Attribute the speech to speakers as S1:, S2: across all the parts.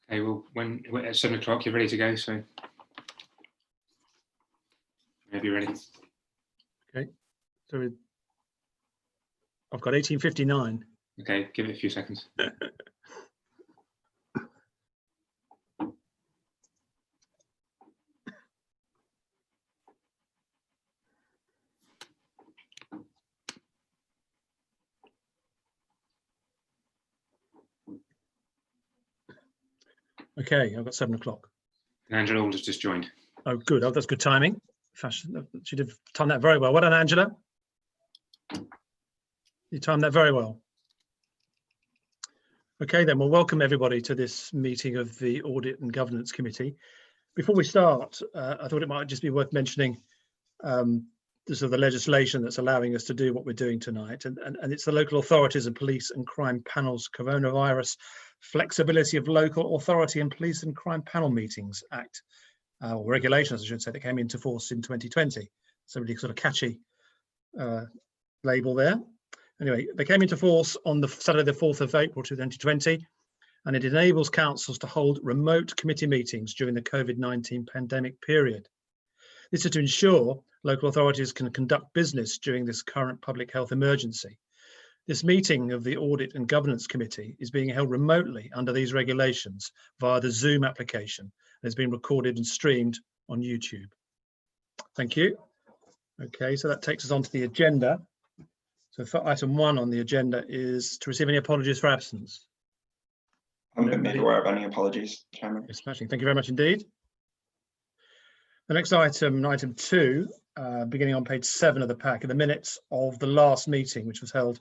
S1: Okay, well, when at 7 o'clock you're ready to go, so whenever you're ready.
S2: Okay, so I've got 1859.
S1: Okay, give it a few seconds.
S2: Okay, I've got 7 o'clock.
S1: And Angela Alder's just joined.
S2: Oh, good. Oh, that's good timing. She did time that very well. Well done, Angela. You timed that very well. Okay, then we'll welcome everybody to this meeting of the Audit and Governance Committee. Before we start, I thought it might just be worth mentioning the legislation that's allowing us to do what we're doing tonight, and it's the Local Authorities and Police and Crime Panels Coronavirus Flexibility of Local Authority and Police and Crime Panel Meetings Act, or regulations, I should say, that came into force in 2020. So really sort of catchy label there. Anyway, they came into force on the Saturday, the 4th of April 2020, and it enables councils to hold remote committee meetings during the COVID-19 pandemic period. This is to ensure local authorities can conduct business during this current public health emergency. This meeting of the Audit and Governance Committee is being held remotely under these regulations via the Zoom application and has been recorded and streamed on YouTube. Thank you. Okay, so that takes us on to the agenda. So for item 1 on the agenda is to receive any apologies for absence.
S3: I haven't been made aware of any apologies, Chairman.
S2: Yes, smashing. Thank you very much indeed. The next item, item 2, beginning on page 7 of the pack, are the minutes of the last meeting, which was held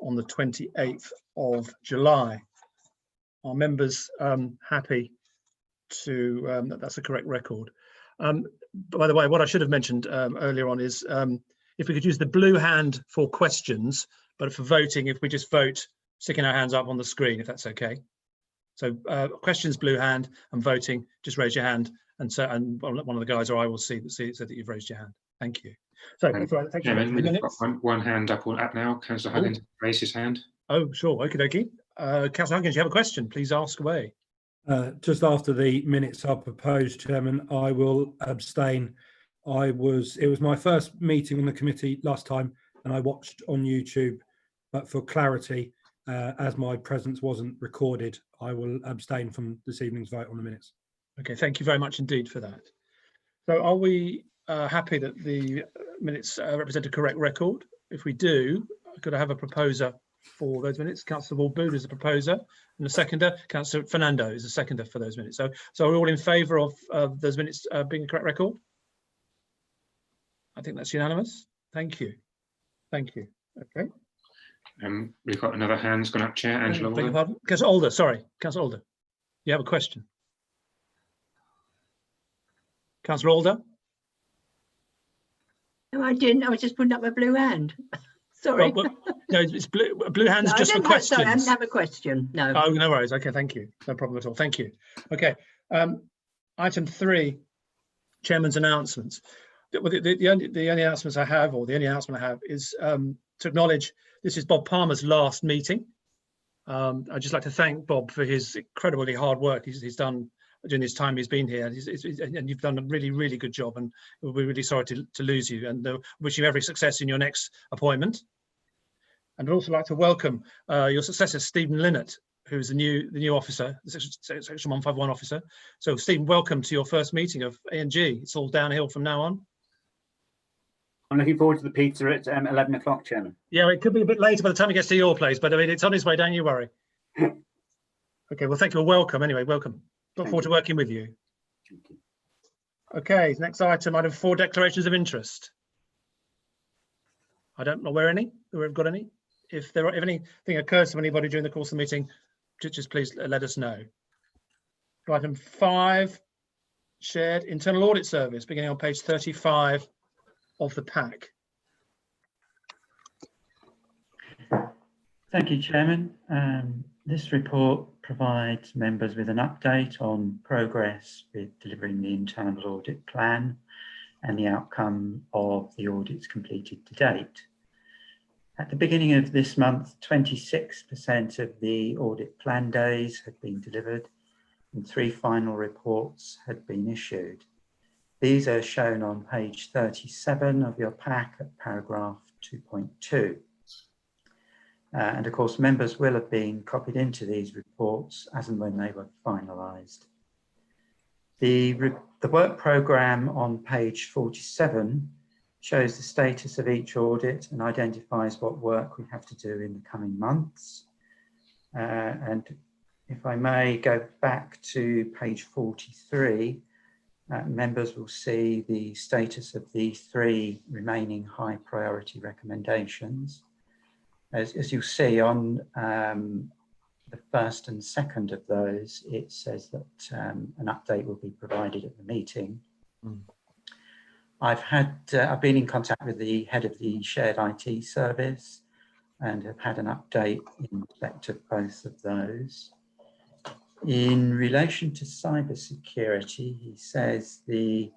S2: on the 28th of July. Are members happy to, that's the correct record? By the way, what I should have mentioned earlier on is if we could use the blue hand for questions, but for voting, if we just vote, sticking our hands up on the screen, if that's okay. So questions, blue hand, and voting, just raise your hand, and so one of the guys or I will see so that you've raised your hand. Thank you. So that's right. Thank you.
S1: We've got one hand up now. Councillor Huggins raised his hand.
S2: Oh, sure. Okie dokie. Councillor Huggins, you have a question? Please ask away.
S4: Just after the minutes are proposed, Chairman, I will abstain. It was my first meeting on the committee last time, and I watched on YouTube. But for clarity, as my presence wasn't recorded, I will abstain from this evening's vote on the minutes.
S2: Okay, thank you very much indeed for that. So are we happy that the minutes represent a correct record? If we do, could I have a proposer for those minutes? Councillor Ward-Booth is a proposer, and a seconder. Councillor Fernando is a seconder for those minutes. So are we all in favour of those minutes being a correct record? I think that's unanimous. Thank you. Thank you. Okay.
S1: We've got another hand's gone up, Chair. Angela Alder.
S2: Pardon? Councillor Alder, sorry. Councillor Alder, you have a question? Councillor Alder?
S5: No, I didn't. I was just putting up my blue hand. Sorry.
S2: Well, no, it's blue hands
S5: No,
S2: just for questions.
S5: Sorry, I didn't have a question. No.
S2: Oh, no worries. Okay, thank you. No problem at all. Thank you. Okay. Item 3, Chairman's announcements. The only announcements I have, or the only announcement I have, is to acknowledge this is Bob Palmer's last meeting. I'd just like to thank Bob for his incredibly hard work he's done during this time he's been here, and you've done a really, really good job, and we're really sorry to lose you, and wish you every success in your next appointment. And I'd also like to welcome your successor, Stephen Linnett, who's the new officer, the Section 151 officer. So Stephen, welcome to your first meeting of A&G. It's all downhill from now on.
S6: I'm looking forward to the pizza at 11 o'clock, Chairman.
S2: Yeah, it could be a bit later by the time it gets to your place, but I mean, it's on its way, don't you worry. Okay, well, thank you. Welcome anyway, welcome. Look forward to working with you. Okay, next item, item 4, declarations of interest. I don't know where we've got any. If anything occurs to anybody during the course of the meeting, just please let us know. Item 5, shared internal audit service, beginning on page 35 of the pack.
S7: Thank you, Chairman. This report provides members with an update on progress with delivering the internal audit plan and the outcome of the audits completed to date. At the beginning of this month, 26% of the audit plan days had been delivered, and 3 final reports had been issued. These are shown on page 37 of your pack at paragraph 2.2. And of course, members will have been copied into these reports as and when they were finalised. The work programme on page 47 shows the status of each audit and identifies what work we have to do in the coming months. And if I may go back to page 43, members will see the status of the 3 remaining high priority recommendations. As you'll see on the first and second of those, it says that an update will be provided at the meeting. I've been in contact with the head of the shared IT service and have had an update in respect of both of those. In relation to cybersecurity, he says the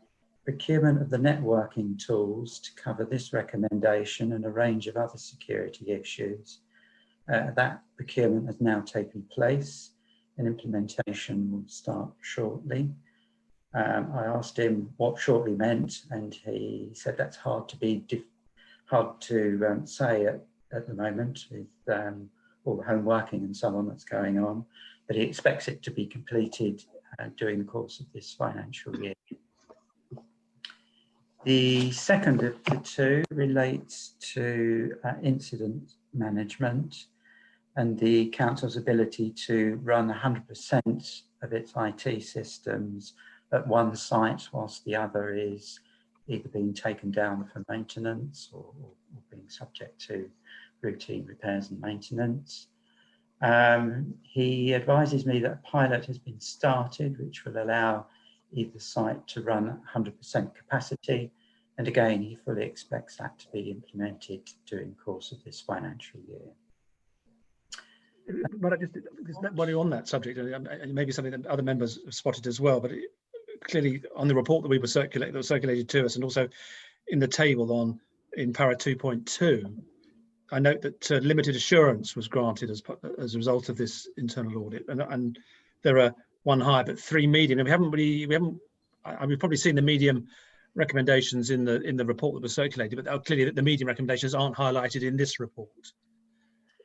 S7: procurement of the networking tools to cover this recommendation and a range of other security issues, that procurement has now taken place and implementation will start shortly. I asked him what shortly meant, and he said that's hard to say at the moment with all the home working and so on that's going on, but he expects it to be completed during the course of this financial year. The second of the 2 relates to incident management and the council's ability to run 100% of its IT systems at one site whilst the other is either being taken down for maintenance or being subject to routine repairs and maintenance. He advises me that a pilot has been started which will allow either site to run 100% capacity, and again he fully expects that to be implemented during the course of this financial year.
S2: But while you're on that subject, maybe something that other members have spotted as well, but clearly on the report that was circulated to us, and also in the table in para 2.2, I note that limited assurance was granted as a result of this internal audit, and there are 1 high but 3 medium, and we've probably seen the medium recommendations in the report that was circulated, but clearly the medium recommendations aren't highlighted in this report.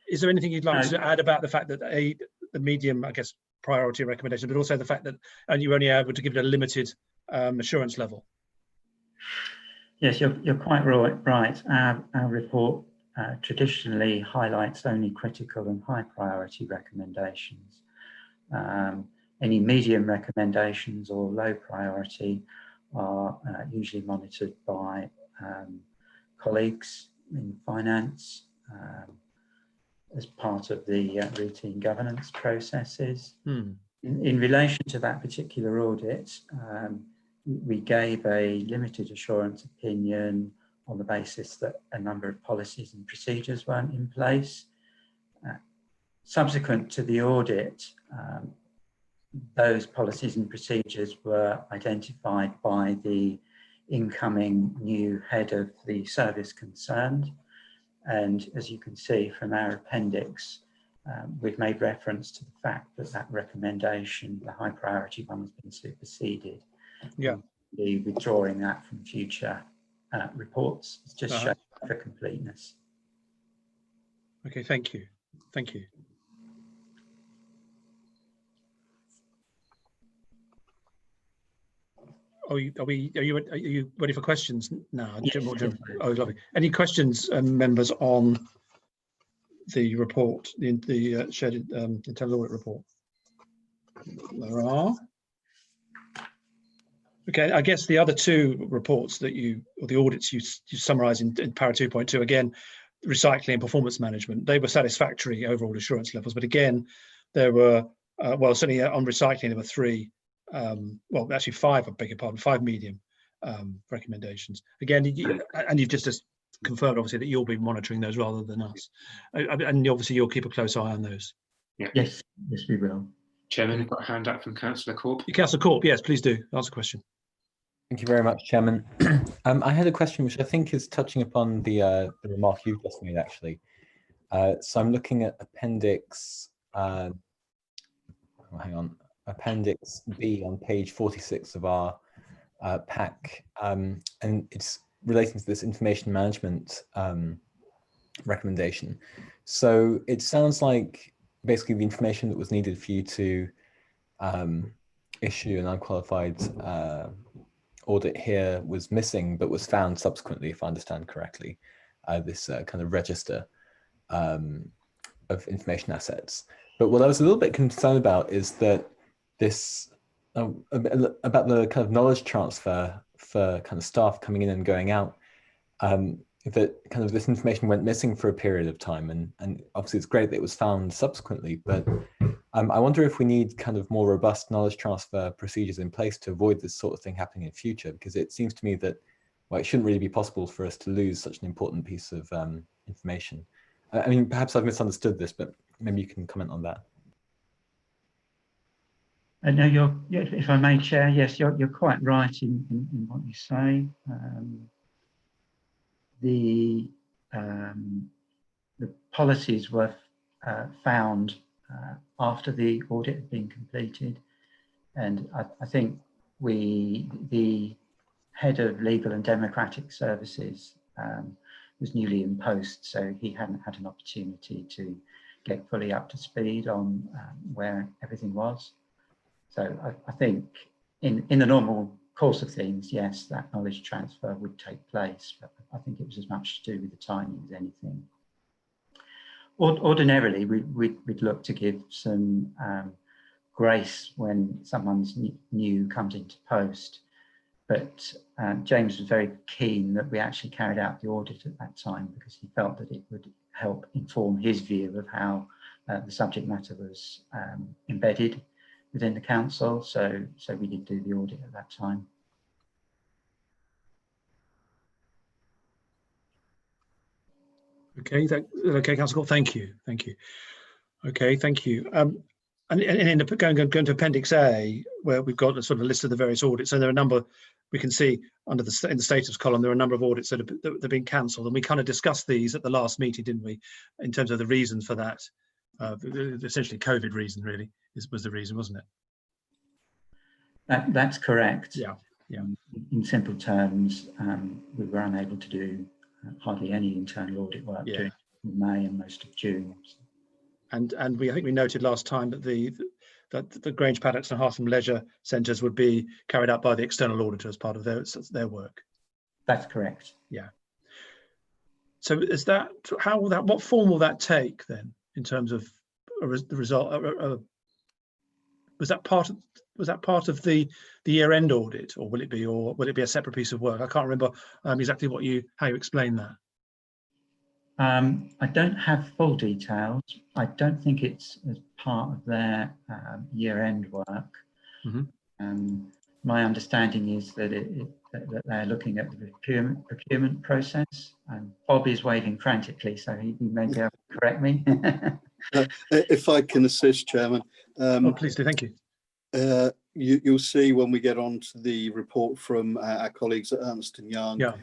S2: Is there anything you'd like to add about the fact that the medium, I guess, priority recommendation, but also the fact that you only able to give it a limited assurance level?
S7: Yes, you're quite right. Our report traditionally highlights only critical and high priority recommendations. Any medium recommendations or low priority are usually monitored by colleagues in finance as part of the routine governance processes. In relation to that particular audit, we gave a limited assurance opinion on the basis that a number of policies and procedures weren't in place. Subsequent to the audit, those policies and procedures were identified by the incoming new head of the service concerned. And as you can see from our appendix, we've made reference to the fact that that recommendation, the high priority one, has been superseded.
S2: Yeah.
S7: We'll be withdrawing that from future reports. It's just shown for completeness.
S2: Okay, thank you. Thank you. Are you ready for questions now?
S7: Yes.
S2: Oh, lovely. Any questions, members, on the report, the shared internal audit report? There are. Okay, I guess the other 2 reports that or the audits you summarise in para 2.2, again, recycling and performance management, they were satisfactory overall assurance levels, but again, there were, well, certainly on recycling, there were 3, well, actually 5, I beg your pardon, 5 medium recommendations. Again, and you've just confirmed, obviously, that you'll be monitoring those rather than us. And obviously, you'll keep a close eye on those.
S1: Yeah.
S7: Yes, we will.
S1: Chairman, we've got a hand up from Councillor Corp.
S2: Councillor Corp, yes, please do. Ask a question.
S8: Thank you very much, Chairman. I had a question which I think is touching upon the remark you've just made, actually. So I'm looking at appendix, hang on, Appendix B on page 46 of our pack, and it's relating to this information management recommendation. So it sounds like basically the information that was needed for you to issue an unqualified audit here was missing, but was found subsequently, if I understand correctly, this kind of register of information assets. But what I was a little bit concerned about is that this, about the kind of knowledge transfer for kind of staff coming in and going out, that kind of this information went missing for a period of time. And obviously it's great that it was found subsequently, but I wonder if we need kind of more robust knowledge transfer procedures in place to avoid this sort of thing happening in future, because it seems to me that, well, it shouldn't really be possible for us to lose such an important piece of information. I mean, perhaps I've misunderstood this, but maybe you can comment on that.
S7: No, if I may, Chair, yes, you're quite right in what you say. The policies were found after the audit had been completed, and I think the head of Legal and Democratic Services was newly in post, so he hadn't had an opportunity to get fully up to speed on where everything was. So I think in the normal course of things, yes, that knowledge transfer would take place, but I think it was as much to do with the timing as anything. Ordinarily, we'd look to give some grace when someone's new comes into post, but James was very keen that we actually carried out the audit at that time because he felt that it would help inform his view of how the subject matter was embedded within the council. So we did do the audit at that time.
S2: Okay, okay, Councillor Court, thank you. Okay, thank you. And in going to Appendix A, where we've got a sort of list of the various audits, and there are a number we can see under in the status column. There are a number of audits that have been cancelled, and we kind of discussed these at the last meeting, didn't we? In terms of the reasons for that, essentially COVID reason really was the reason, wasn't it?
S7: That's correct.
S2: Yeah.
S7: In simple terms, we were unable to do hardly any internal audit work during May and most of June.
S2: And I think we noted last time that the Grange Paddocks and Hartham Leisure Centres would be carried out by the external auditor as part of their work.
S7: That's correct.
S2: Yeah. So is that what form will that take then in terms of the result? Was that part of the year-end audit, or will it be a separate piece of work? I can't remember exactly how you explained that.
S7: I don't have full details. I don't think it's as part of their year-end work.
S2: Mm-hmm.
S7: My understanding is that that they're looking at the procurement process. And Bob is waving frantically, so he may be able to correct me.
S9: If I can assist, Chairman.
S2: Oh, please do. Thank you.
S9: You'll see when we get on to the report from our colleagues at Ernst & Young.
S2: Yeah.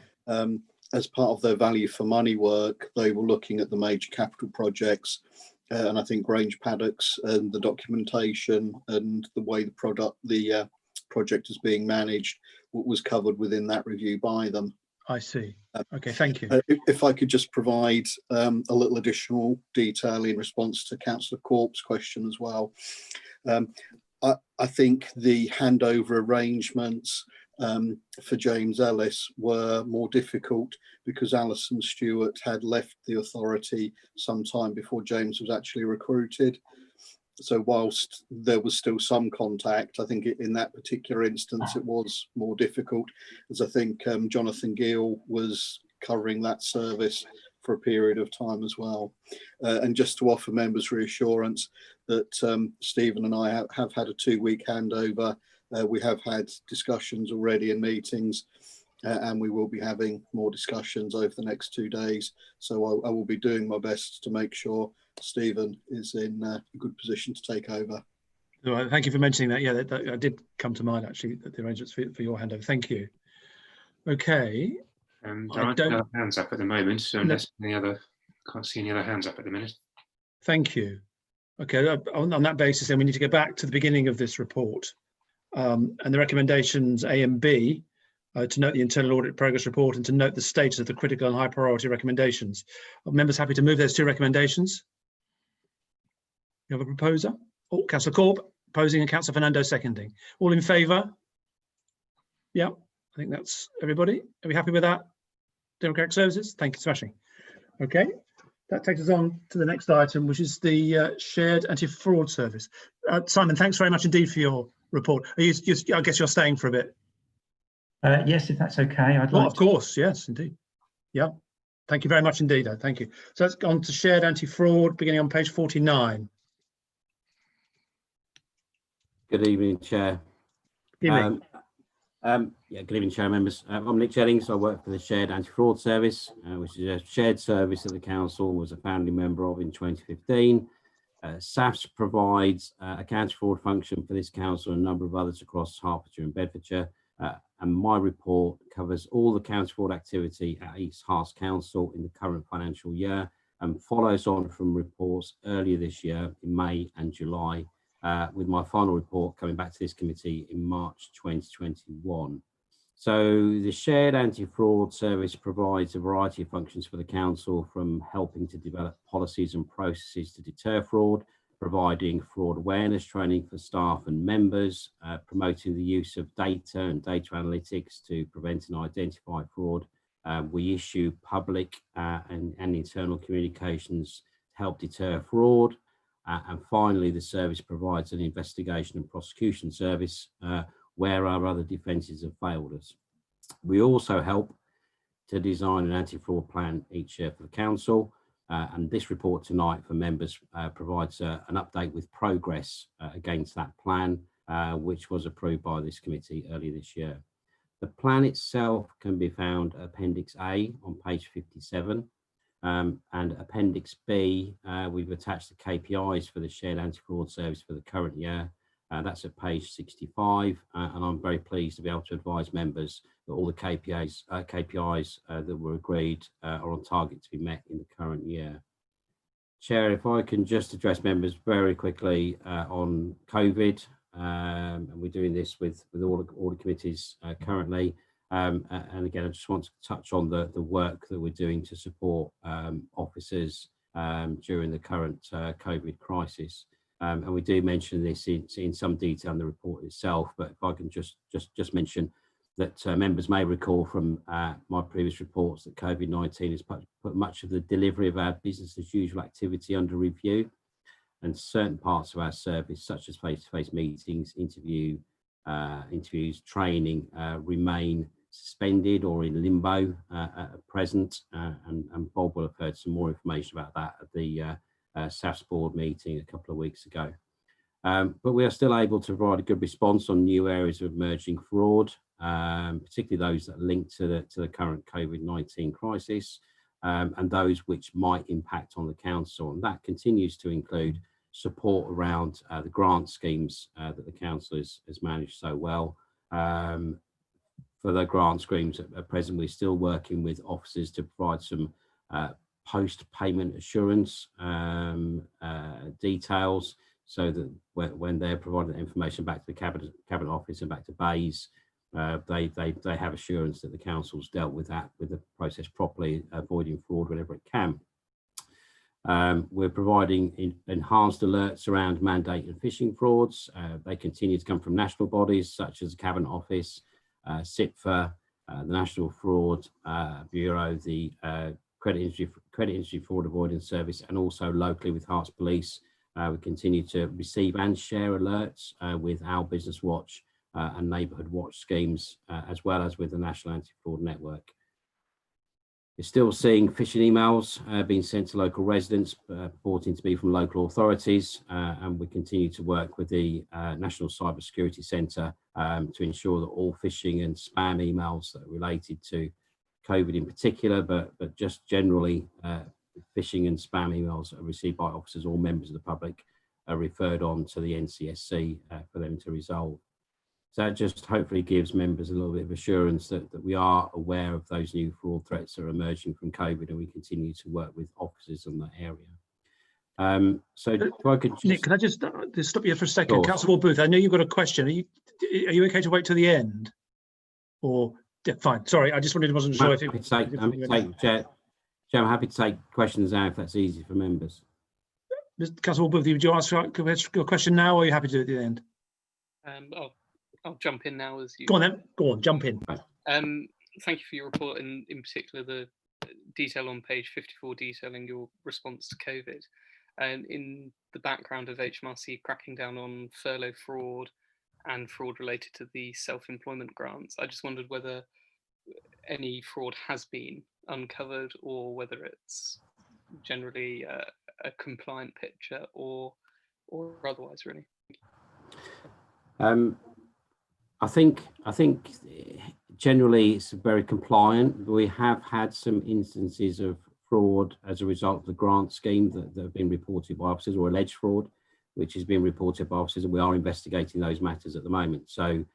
S9: As part of their value for money work, they were looking at the major capital projects, and I think Grange Paddocks and the documentation and the way the project is being managed was covered within that review by them.
S2: I see. Okay, thank you.
S9: If I could just provide a little additional detail in response to Councillor Corp's question as well. I think the handover arrangements for James Ellis were more difficult because Alison Stewart had left the authority some time before James was actually recruited. So whilst there was still some contact, I think in that particular instance it was more difficult, as I think Jonathan Gill was covering that service for a period of time as well. And just to offer members reassurance that Stephen and I have had a 2-week handover. We have had discussions already in meetings, and we will be having more discussions over the next 2 days. So I will be doing my best to make sure Stephen is in a good position to take over.
S2: All right, thank you for mentioning that. Yeah, that did come to mind actually, the arrangements for your handover. Thank you. Okay.
S1: There aren't any other hands up at the moment, so unless can't see any other hands up at the minute.
S2: Thank you. Okay, on that basis, then we need to go back to the beginning of this report and the recommendations A and B to note the internal audit progress report and to note the status of the critical and high priority recommendations. Are members happy to move those 2 recommendations? You have a proposer? Oh, Councillor Corp proposing and Councillor Fernando seconding. All in favour? Yeah, I think that's everybody. Are we happy with that? Democratic Services? Thank you, smashing. Okay. That takes us on to the next item, which is the shared anti-fraud service. Simon, thanks very much indeed for your report. I guess you're staying for a bit.
S7: Yes, if that's okay. I'd like
S2: Of course, yes, indeed. Yeah, thank you very much indeed. Thank you. So let's go on to shared anti-fraud, beginning on page 49.
S10: Good evening, Chair.
S2: Evening.
S10: Good evening, Chair members. I'm Nick Jennings. I work for the Shared Anti-Fraud Service, which is a shared service that the Council was a founding member of in 2015. SAFS provides a counter-fraud function for this Council and a number of others across Hertfordshire and Bedfordshire. And my report covers all the counter-fraud activity at East Herts Council in the current financial year and follows on from reports earlier this year in May and July, with my final report coming back to this committee in March 2021. So the Shared Anti-Fraud Service provides a variety of functions for the Council, from helping to develop policies and processes to deter fraud, providing fraud awareness training for staff and members, promoting the use of data and data analytics to prevent and identify fraud. We issue public and internal communications to help deter fraud. And finally, the service provides an investigation and prosecution service where our other defences have failed us. We also help to design an anti-fraud plan each year for the Council. And this report tonight for members provides an update with progress against that plan, which was approved by this committee earlier this year. The plan itself can be found Appendix A on page 57. And Appendix B, we've attached the KPIs for the Shared Anti-Fraud Service for the current year. That's at page 65, and I'm very pleased to be able to advise members that all the KPIs that were agreed are on target to be met in the current year. Chair, if I can just address members very quickly on COVID, and we're doing this with all the committees currently. And again, I just want to touch on the work that we're doing to support officers during the current COVID crisis. And we do mention this in some detail in the report itself, but if I can just mention that members may recall from my previous reports that COVID-19 has put much of the delivery of our business as usual activity under review, and certain parts of our service, such as face-to-face meetings, interviews, training, remain suspended or in limbo at present, and Bob will have heard some more information about that at the SAFS board meeting a couple of weeks ago. But we are still able to provide a good response on new areas of emerging fraud, particularly those that are linked to the current COVID-19 crisis, and those which might impact on the Council. And that continues to include support around the grant schemes that the Council has managed so well. For the grant schemes at present, we're still working with officers to provide some post-payment assurance details, so that when they're providing the information back to the cabinet office and back to Bays, they have assurance that the Council's dealt with the process properly, avoiding fraud whenever it can. We're providing enhanced alerts around mandate and phishing frauds. They continue to come from national bodies such as the Cabinet Office, CIPFA, the National Fraud Bureau, the Credit Industry Fraud Avoidance Service, and also locally with Herts Police. We continue to receive and share alerts with our Business Watch and Neighbourhood Watch schemes, as well as with the National Anti-Fraud Network. You're still seeing phishing emails being sent to local residents, purporting to be from local authorities, and we continue to work with the National Cyber Security Centre to ensure that all phishing and spam emails that are related to COVID in particular, but just generally phishing and spam emails that are received by officers or members of the public are referred on to the NCSC for them to resolve. So that just hopefully gives members a little bit of assurance that we are aware of those new fraud threats that are emerging from COVID, and we continue to work with officers in that area. So if I could just...
S2: Nick, can I just stop you for a second?
S10: Sure.
S2: Councillor Booth, I know you've got a question. Are you okay to wait till the end? Or yeah, fine. Sorry, I just wasn't sure if it.
S10: Chair, I'm happy to take questions now if that's easy for members.
S2: Councillor Booth, would you ask your question now, or are you happy to do it at the end?
S11: I'll jump in now as you.
S2: Go on then. Go on, jump in.
S11: Thank you for your report, and in particular the detail on page 54 detailing your response to COVID. And in the background of HMRC cracking down on furlough fraud and fraud related to the self-employment grants, I just wondered whether any fraud has been uncovered or whether it's generally a compliant picture or otherwise, really.
S10: I think generally it's very compliant. We have had some instances of fraud as a result of the grant scheme that have been reported by officers, or alleged fraud, which has been reported by officers, and we are investigating those matters at the moment. So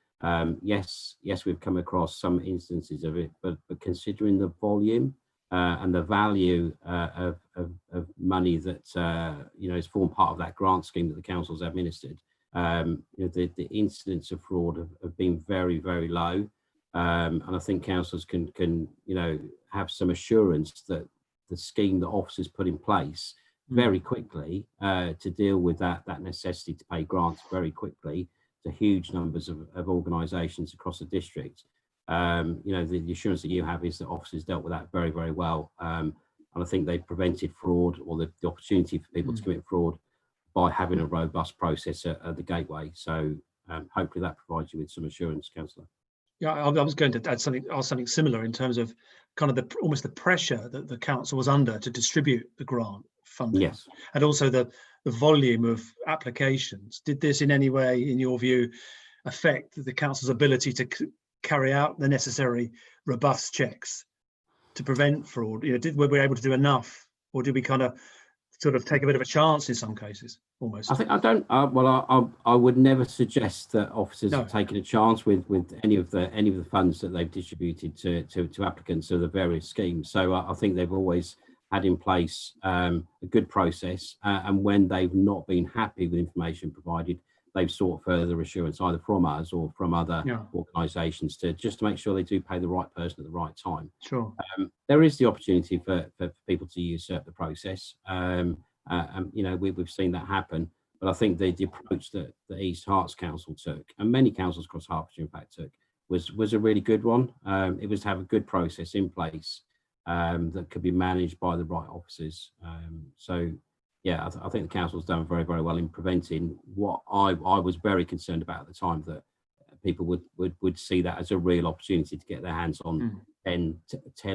S10: yes, we've come across some instances of it, but considering the volume and the value of money that is formed part of that grant scheme that the council's administered, the incidence of fraud have been very, very low, and I think councillors can have some assurance that the scheme that officers put in place very quickly to deal with that necessity to pay grants very quickly to huge numbers of organisations across the district. The assurance that you have is that officers dealt with that very, very well, and I think they prevented fraud, or the opportunity for people to commit fraud, by having a robust process at the gateway. So hopefully that provides you with some assurance, Councillor.
S2: Yeah, I was going to ask something similar in terms of kind of almost the pressure that the council was under to distribute the grant funding.
S10: Yes.
S2: And also the volume of applications. Did this in any way, in your view, affect the council's ability to carry out the necessary robust checks to prevent fraud? Were we able to do enough, or did we kind of sort of take a bit of a chance in some cases, almost?
S10: I would never suggest that officers have taken a chance with any of the funds that they've distributed to applicants of the various schemes. So I think they've always had in place a good process, and when they've not been happy with information provided, they've sought further assurance either from us or from other organisations to make sure they do pay the right person at the right time.
S2: Sure.
S10: There is the opportunity for people to usurp the process. We've seen that happen, but I think the approach that the East Herts Council took, and many councils across Hertfordshire in fact took, was a really good one. It was to have a good process in place that could be managed by the right officers. Yeah, I think the council's done very, very well in preventing what I was very concerned about at the time, that people would see that as a real opportunity to get their hands on 10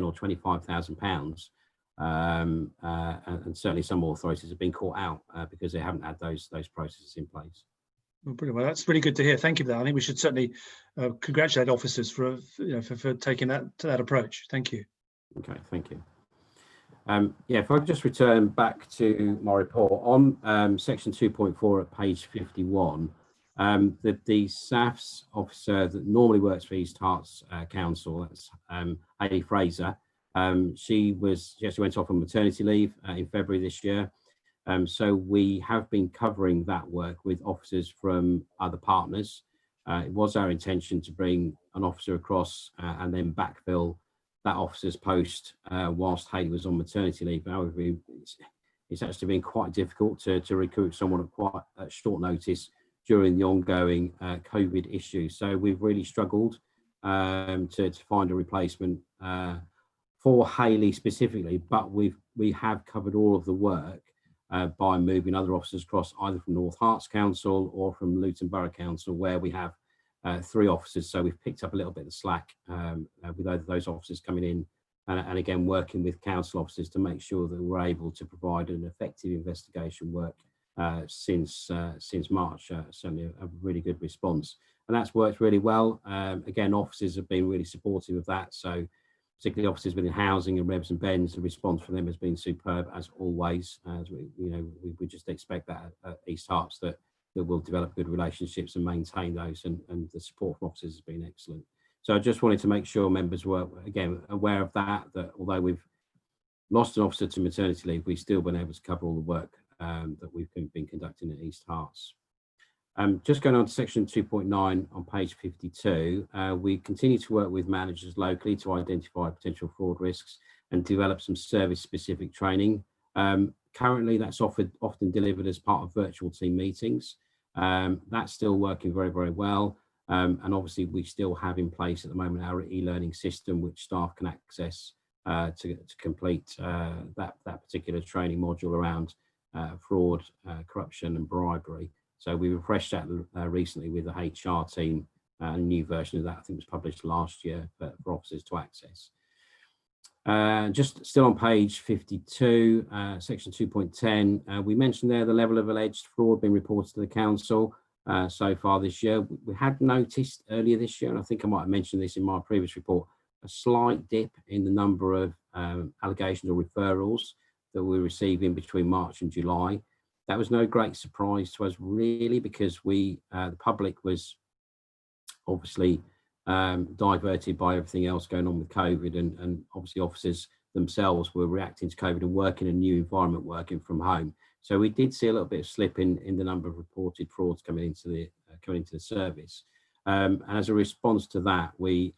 S10: or £25,000, and certainly some authorities have been caught out because they haven't had those processes in place.
S2: Well, brilliant. Well, that's really good to hear. Thank you for that. I think we should certainly congratulate officers for taking that approach. Thank you. Okay,
S10: thank you. If I could just return back to my report on section 2.4 at page 51, the SAFS officer that normally works for East Herts Council, that's Hayley Fraser, she actually went off on maternity leave in February this year. So we have been covering that work with officers from other partners. It was our intention to bring an officer across and then backfill that officer's post whilst Hayley was on maternity leave. However, it's actually been quite difficult to recruit someone at quite short notice during the ongoing COVID issue. So we've really struggled to find a replacement for Hayley specifically, but we have covered all of the work by moving other officers across, either from North Herts Council or from Luton Borough Council, where we have 3 officers. So we've picked up a little bit of slack with those officers coming in, and again working with council officers to make sure that we're able to provide an effective investigation work since March. Certainly a really good response, and that's worked really well. Again, officers have been really supportive of that. So particularly officers within housing and Rebs and Bens, the response from them has been superb as always. As we just expect that at East Herts, that we'll develop good relationships and maintain those, and the support from officers has been excellent. So I just wanted to make sure members were, again, aware of that although we've lost an officer to maternity leave, we've still been able to cover all the work that we've been conducting at East Herts. Just going on to section 2.9 on page 52, we continue to work with managers locally to identify potential fraud risks and develop some service-specific training. Currently, that's often delivered as part of virtual team meetings. That's still working very, very well. And obviously, we still have in place at the moment our e-learning system, which staff can access to complete that particular training module around fraud, corruption and bribery. So we refreshed that recently with the HR team. A new version of that I think was published last year for officers to access. Just still on page 52, section 2.10, we mentioned there the level of alleged fraud being reported to the council so far this year. We had noticed earlier this year, and I think I might have mentioned this in my previous report, a slight dip in the number of allegations or referrals that we're receiving between March and July. That was no great surprise to us really, because the public was obviously diverted by everything else going on with COVID, and obviously officers themselves were reacting to COVID and working in a new environment, working from home. So we did see a little bit of slip in the number of reported frauds coming into the service. And as a response to that, we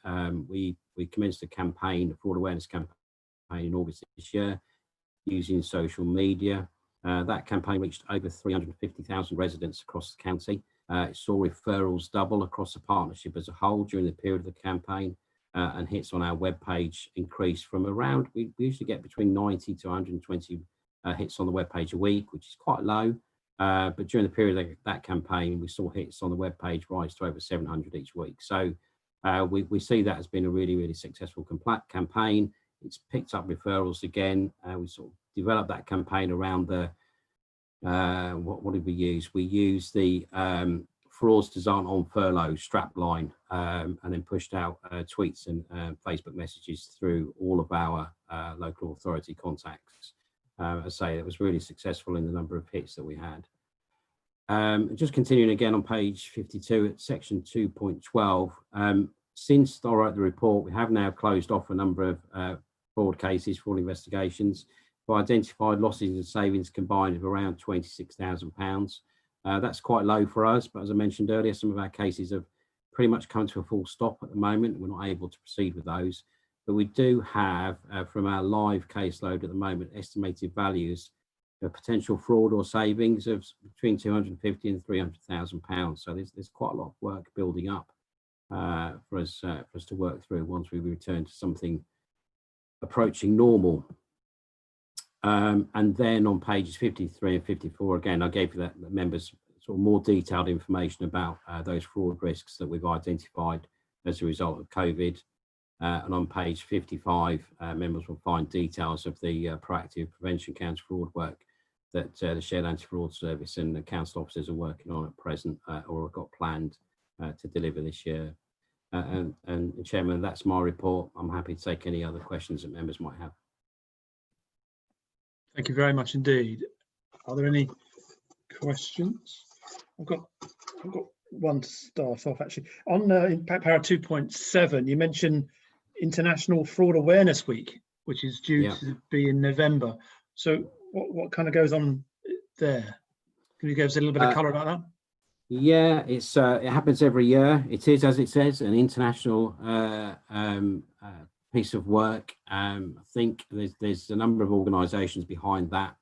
S10: commenced a campaign, a fraud awareness campaign in August this year, using social media. That campaign reached over 350,000 residents across the county. It saw referrals double across the partnership as a whole during the period of the campaign, and hits on our webpage increased from around, we usually get between 90 to 120 hits on the webpage a week, which is quite low. But during the period of that campaign, we saw hits on the webpage rise to over 700 each week. So we see that as being a really, really successful campaign. It's picked up referrals again. We sort of developed that campaign around the, what did we use? We used the fraudsters aren't on furlough strapline, and then pushed out tweets and Facebook messages through all of our local authority contacts. I say it was really successful in the number of hits that we had. Just continuing again on page 52 at section 2.12, since I wrote the report, we have now closed off a number of fraud cases, fraud investigations. We identified losses and savings combined of around £26,000. That's quite low for us, but as I mentioned earlier, some of our cases have pretty much come to a full stop at the moment. We're not able to proceed with those, but we do have from our live caseload at the moment estimated values of potential fraud or savings of between £250,000 and £300,000. So there's quite a lot of work building up for us to work through once we return to something approaching normal. And then on pages 53 and 54, again, I gave the members sort of more detailed information about those fraud risks that we've identified as a result of COVID. And on page 55, members will find details of the proactive prevention counter-fraud work that the Shared Anti-Fraud Service and the council officers are working on at present, or have got planned to deliver this year. And Chairman, that's my report. I'm happy to take any other questions that members might have.
S2: Thank you very much indeed. Are there any questions? I've got one to start off actually. On in para 2.7, you mentioned International Fraud Awareness Week, which is due to be in November. So what kind of goes on there? Can you give us a little bit of colour about that? Yeah,
S10: it happens every year. It is, as it says, an international piece of work. I think there's a number of organisations behind that,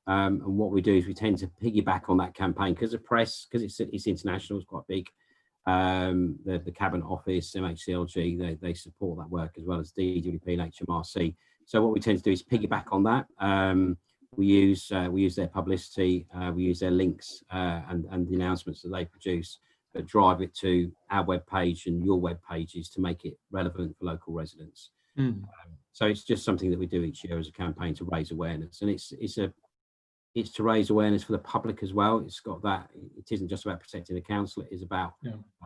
S10: and what we do is we tend to piggyback on that campaign because the press, because it's international, it's quite big. The Cabinet Office, MHCLG, they support that work as well as DWP and HMRC. So what we tend to do is piggyback on that. We use their publicity, we use their links and the announcements that they produce, but drive it to our web page and your web pages to make it relevant for local residents. So it's just something that we do each year as a campaign to raise awareness, and it's to raise awareness for the public as well. It's got that, it isn't just about protecting the council, it is about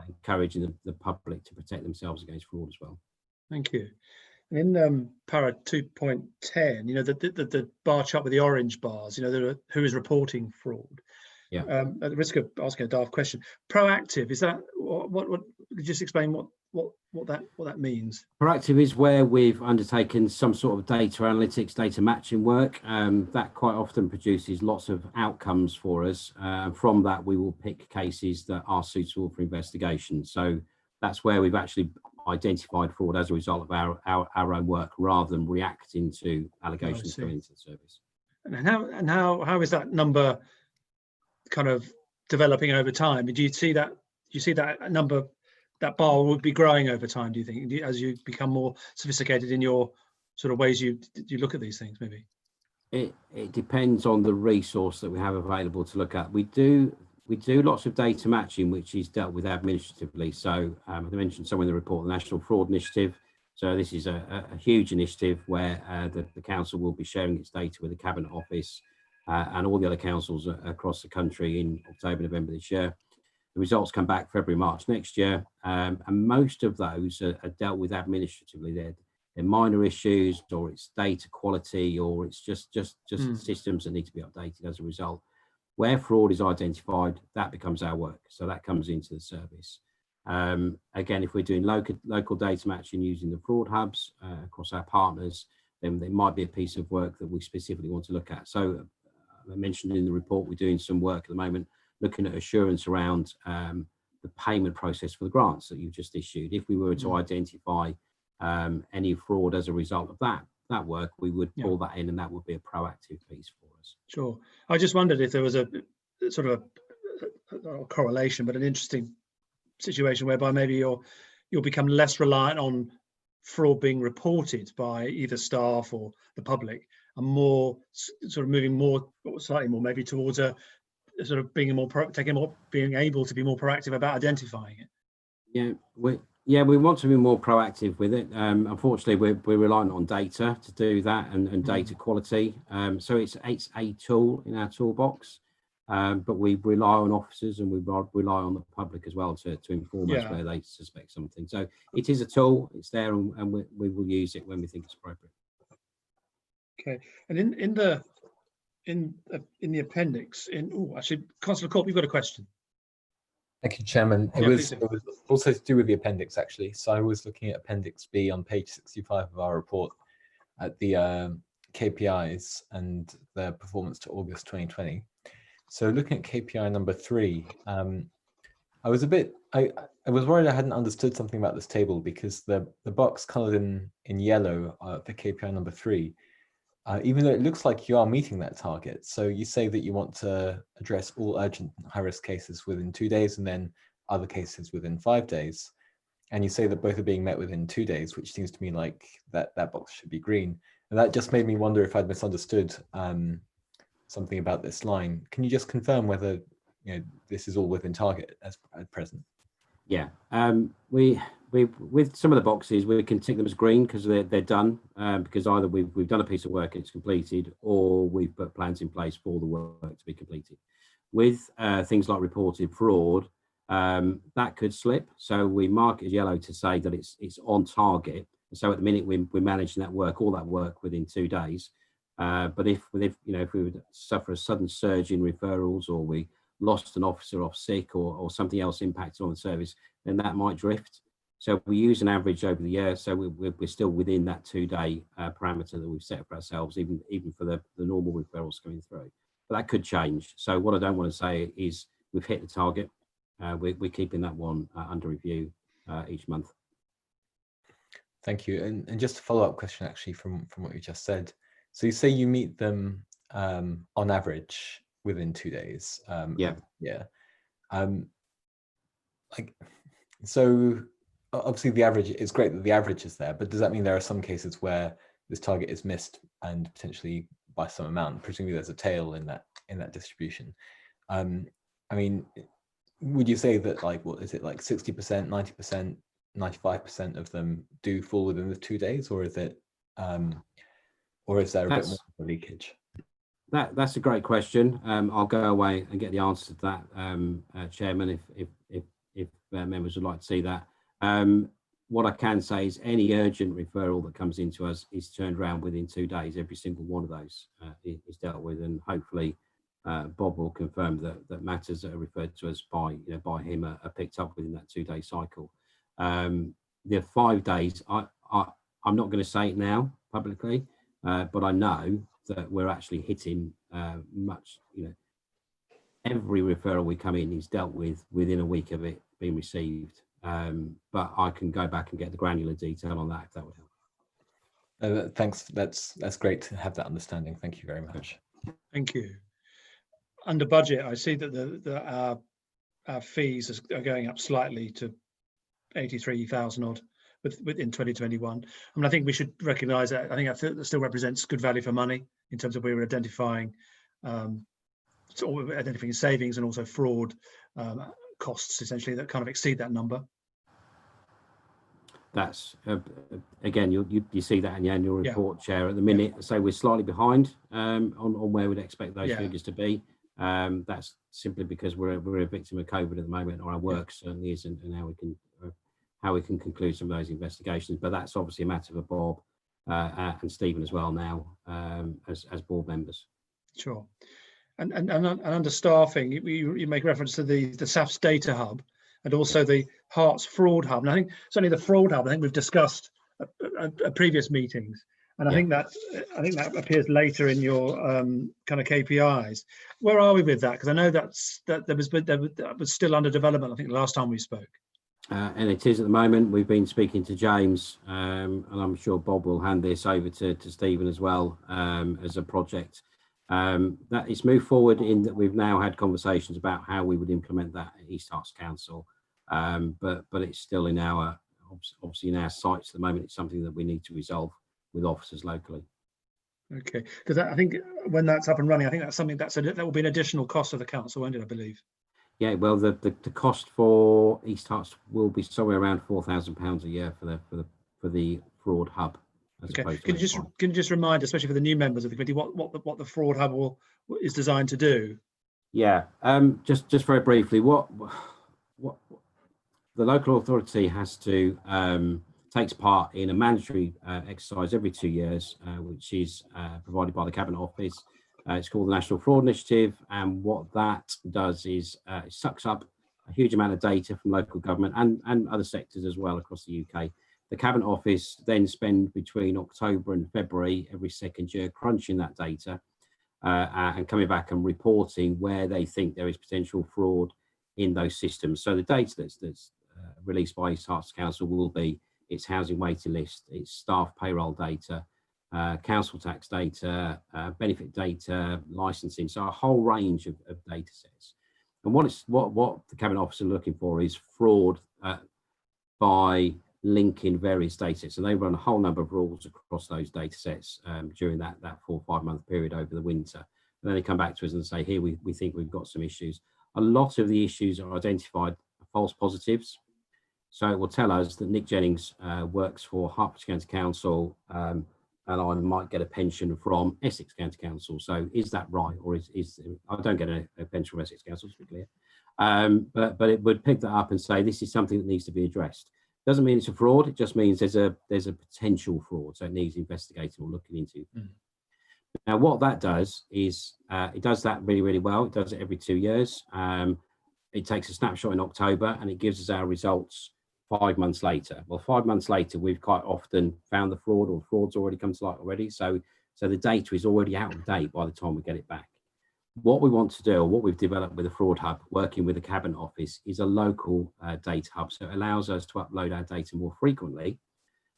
S10: encouraging the public to protect themselves against fraud as well.
S2: Thank you. In para 2.10, you know, the bar chart with the orange bars, you know, who is reporting fraud. Yeah. At the risk of asking a daft question, proactive, is that what just explain what what that means?
S10: Proactive is where we've undertaken some sort of data analytics, data matching work. That quite often produces lots of outcomes for us. From that, we will pick cases that are suitable for investigation. So that's where we've actually identified fraud as a result of our own work, rather than reacting to allegations coming into the service.
S2: And how is that number kind of developing over time? Do you see that number, that bar would be growing over time, do you think, as you become more sophisticated in your sort of ways you look at these things? Maybe
S10: it depends on the resource that we have available to look at. We do lots of data matching, which is dealt with administratively. So I mentioned somewhere in the report, the National Fraud Initiative. So this is a huge initiative where the council will be sharing its data with the Cabinet Office and all the other councils across the country in October, November this year. The results come back February, March next year, and most of those are dealt with administratively. They're minor issues, or it's data quality, or it's just systems that need to be updated as a result. Where fraud is identified, that becomes our work. So that comes into the service. Again, if we're doing local data matching using the fraud hubs across our partners, then there might be a piece of work that we specifically want to look at. So I mentioned in the report, we're doing some work at the moment looking at assurance around the payment process for the grants that you've just issued. If we were to identify any fraud as a result of that work, we would pull that in, and that would be a proactive piece for us.
S2: Sure. I just wondered if there was a sort of a correlation, but an interesting situation whereby maybe you'll become less reliant on fraud being reported by either staff or the public, and more sort of moving slightly more maybe towards a sort of being being able to be more proactive about identifying it.
S10: We want to be more proactive with it. Unfortunately, we're reliant on data to do that, and data quality. So it's a tool in our toolbox, but we rely on officers, and we rely on the public as well to inform us where they suspect something. So it is a tool. It's there, and we will use it when we think it's appropriate.
S2: Okay, and in the appendix, actually, Councillor Corp, you've got a question.
S8: Thank you, Chairman. It was also to do with the appendix, actually. So I was looking at Appendix B on page 65 of our report at the KPIs and their performance to August 2020. So looking at KPI number 3, I was worried I hadn't understood something about this table, because the box coloured in yellow for KPI number 3, even though it looks like you are meeting that target. So you say that you want to address all urgent high-risk cases within 2 days, and then other cases within 5 days. And you say that both are being met within 2 days, which seems to me like that box should be green. And that just made me wonder if I'd misunderstood something about this line. Can you just confirm whether this is all within target at present?
S10: Yeah, we with some of the boxes, we can tick them as green because they're done, because either we've done a piece of work and it's completed, or we've put plans in place for the work to be completed. With things like reported fraud, that could slip. So we mark it as yellow to say that it's on target. So at the minute we're managing that work, all that work within 2 days. But if we would suffer a sudden surge in referrals, or we lost an officer off sick, or something else impacted on the service, then that might drift. So we use an average over the year, so we're still within that 2-day parameter that we've set for ourselves, even for the normal referrals coming through. But that could change. So what I don't want to say is we've hit the target. We're keeping that one under review each month.
S8: Thank you. And just a follow-up question, actually, from what you just said. So you say you meet them on average within 2 days. So obviously the average is great that the average is there, but does that mean there are some cases where this target is missed, and potentially by some amount? Presumably there's a tail in that distribution. I mean, would you say that, like, what is it, like 60%, 90%, 95% of them do fall within the 2 days, or is it or is there a bit more leakage?
S10: That's a great question. I'll go away and get the answer to that, Chairman, if members would like to see that. What I can say is any urgent referral that comes into us is turned around within 2 days. Every single one of those is dealt with, and hopefully Bob will confirm that matters that are referred to us by him are picked up within that 2-day cycle. the 5 days, I'm not going to say it now publicly, but I know that we're actually hitting much, every referral we come in is dealt with within a week of it being received. But I can go back and get the granular detail on that if that would help.
S8: Thanks. That's great to have that understanding. Thank you very much.
S2: Thank you. Under budget, I see that our fees are going up slightly to 83,000 odd within 2021. I mean, I think we should recognise that. I think that still represents good value for money in terms of we were identifying savings and also fraud costs essentially that kind of exceed that number. That's
S10: again, you see that in the annual report, Chair. At the minute, so we're slightly behind on where we'd expect those figures to be. That's simply because we're a victim of COVID at the moment, or our work certainly isn't, and how we can conclude some of those investigations. But that's obviously a matter for Bob and Stephen as well now, as board members.
S2: Sure. And under staffing, you make reference to the SAFS data hub and also the Hearts fraud hub. And I think certainly the fraud hub, I think we've discussed at previous meetings. And I think that appears later in your kind of KPIs. Where are we with that? Because I know that was still under development, I think, the last time we spoke.
S10: And it is at the moment. We've been speaking to James, and I'm sure Bob will hand this over to Stephen as well as a project. That it's moved forward in that we've now had conversations about how we would implement that at East Hearts Council, but it's still in our obviously in our sights at the moment. It's something that we need to resolve with officers locally.
S2: Okay, because I think when that's up and running, I think that's something that will be an additional cost of the council, won't it? I believe. Yeah,
S10: well, the cost for East Hearts will be somewhere around £4,000 a year for the fraud hub.
S2: Okay. Can you just remind, especially for the new members of the committee, what the fraud hub is designed to do?
S10: Yeah, just very briefly, what the local authority has to takes part in a mandatory exercise every 2 years, which is provided by the Cabinet Office. It's called the National Fraud Initiative, and what that does is it sucks up a huge amount of data from local government and other sectors as well across the UK. The Cabinet Office then spend between October and February every second year crunching that data and coming back and reporting where they think there is potential fraud in those systems. So the data that's released by East Hearts Council will be its housing waiting list, its staff payroll data, council tax data, benefit data, licensing, so a whole range of data sets. And what the Cabinet Office are looking for is fraud by linking various data sets. And they run a whole number of rules across those data sets during that 4 or 5 month period over the winter. And then they come back to us and say, here, we think we've got some issues. A lot of the issues are identified false positives. So it will tell us that Nick Jennings works for Hertfordshire County Council and I might get a pension from Essex County Council. So is that right? Or is I don't get a pension from Essex Council, to be clear. But it would pick that up and say, this is something that needs to be addressed. Doesn't mean it's a fraud. It just means there's a potential fraud. So it needs investigating or looking into. Now, what that does is it does that really, really well. It does it every 2 years. It takes a snapshot in October and it gives us our results 5 months later. Well, 5 months later, we've quite often found the fraud or fraud's already come to light already. So the data is already out of date by the time we get it back. What we want to do, or what we've developed with the Fraud Hub, working with the Cabinet Office, is a local data hub. So it allows us to upload our data more frequently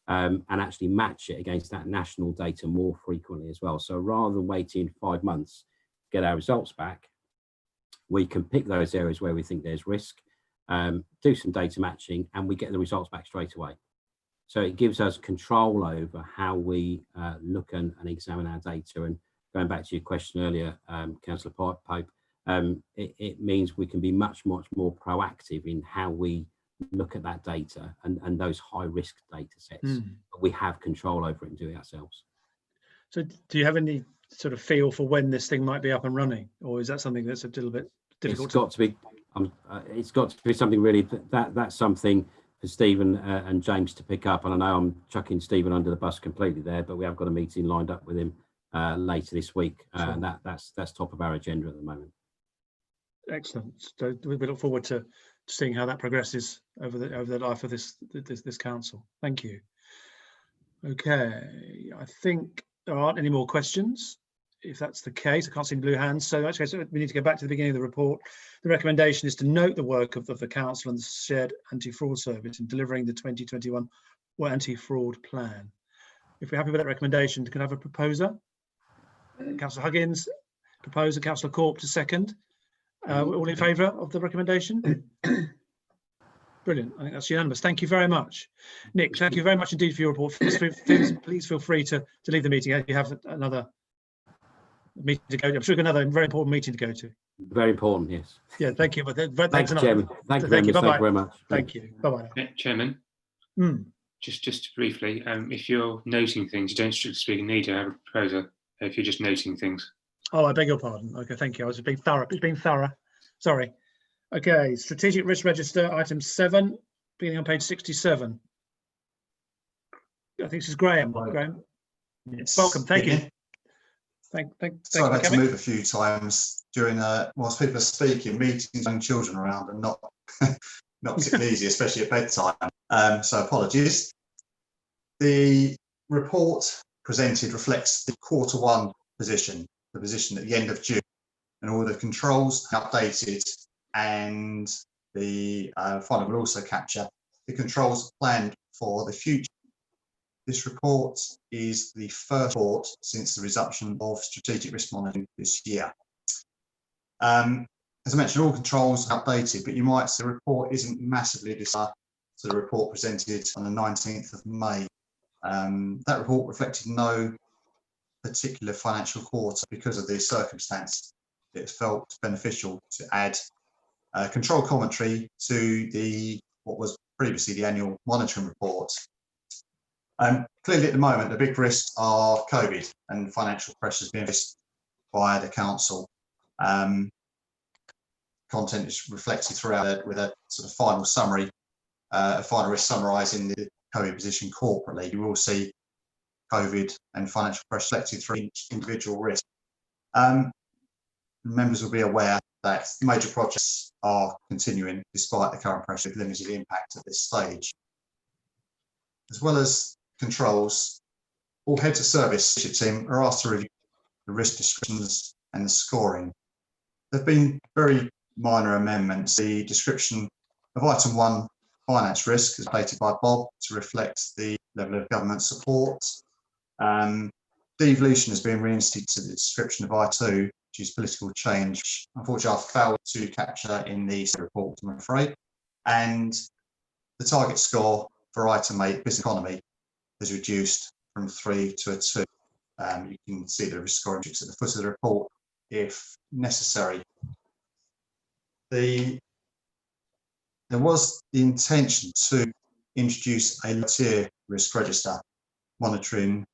S10: and actually match it against that national data more frequently as well. So rather than waiting 5 months to get our results back, we can pick those areas where we think there's risk, do some data matching, and we get the results back straight away. So it gives us control over how we look and examine our data. And going back to your question earlier, Councillor Pope, it means we can be much more proactive in how we look at that data and those high risk data sets. But we have control over it and do it ourselves.
S2: So do you have any sort of feel for when this thing might be up and running, or is that something that's a little bit difficult?
S10: It's got to be something really that's something for Stephen and James to pick up. And I know I'm chucking Stephen under the bus completely there, but we have got a meeting lined up with him later this week, and that's top of our agenda at the moment.
S2: Excellent. So we look forward to seeing how that progresses over the life of this council. Thank you. Okay, I think there aren't any more questions. If that's the case, I can't see the blue hands. So actually, we need to go back to the beginning of the report. The recommendation is to note the work of the council and the shared anti-fraud service in delivering the 2021 anti-fraud plan. If we're happy with that recommendation, can I have a proposer? Councillor Huggins, proposer, Councillor Corp to second. All in favour of the recommendation? Brilliant. I think that's unanimous. Thank you very much. Nick, thank you very much indeed for your report. Please feel free to leave the meeting. You have another meeting to go to. I'm sure you've got another very important meeting to go to.
S10: Very important, yes.
S2: Yeah, thank you.
S10: Thank you, Chairman. Thank you very much.
S2: Thank you. Bye-bye.
S1: Chairman, just briefly, if you're noting things, you don't strictly speaking need to have a proposer if you're just noting things.
S2: Oh, I beg your pardon. Okay, thank you. I was being thorough. Sorry. Okay, strategic risk register, item 7, beginning on page 67. I think this is Graham. Graham,
S12: yes.
S2: Welcome. Thank you.
S12: Sorry, I've had to move a few times during whilst people are speaking, meetings, young children around, and not particularly easy, especially at bedtime. So apologies. The report presented reflects the Q1 position, the position at the end of June, and all the controls updated, and the final will also capture the controls planned for the future. This report is the first report since the resumption of strategic risk monitoring this year. As I mentioned, all controls are updated, but you might say the report isn't massively dissimilar to the report presented on the 19th of May. That report reflected no particular financial quarter because of the circumstance. It felt beneficial to add control commentary to what was previously the annual monitoring report. Clearly at the moment, the big risks are COVID and financial pressures being faced by the council. Content is reflected throughout with a sort of final summary, a final risk summarising the COVID position corporately. You will see COVID and financial pressure reflected through each individual risk. Members will be aware that major projects are continuing despite the current pressure with limited impact at this stage. As well as controls, all heads of service team are asked to review the risk descriptions and the scoring. There have been very minor amendments. The description of item 1, finance risk, is updated by Bob to reflect the level of government support. Devolution has been reinstated to the description of item 2, which is political change. Unfortunately, I failed to capture in the report, I'm afraid. And the target score for item 8, business economy, is reduced from 3 to a 2. You can see the risk scoring at the foot of the report if necessary. There was the intention to introduce a tier risk register monitoring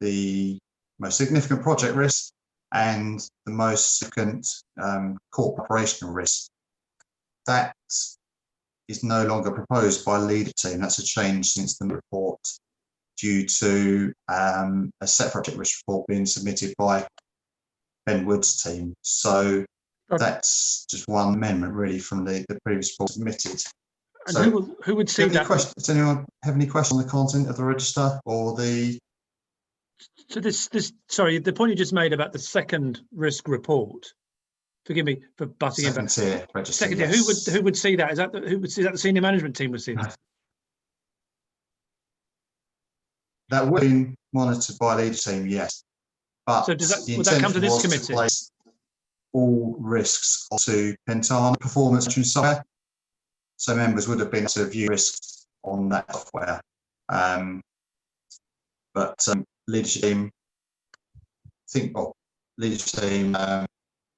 S12: the most significant project risk and the most significant corporate operational risk. That is no longer proposed by the leader team. That's a change since the report, due to a separate project risk report being submitted by Ben Wood's team. So that's just one amendment really from the previous report submitted.
S2: And
S12: so
S2: who would see that?
S12: Does anyone have any questions on the content of the register or the?
S2: So sorry, the point you just made about the second risk report. Forgive me for butting in.
S12: Second tier register.
S2: Second tier.
S12: Yes.
S2: Who would see that? Is that who would see that? The senior management team would see that.
S12: That would have been monitored by the leader team, yes. But
S2: so would that come to this committee?
S12: To place all risks onto Pentana performance software. So members would have been able to view risks on that software. But leadership team, leadership team,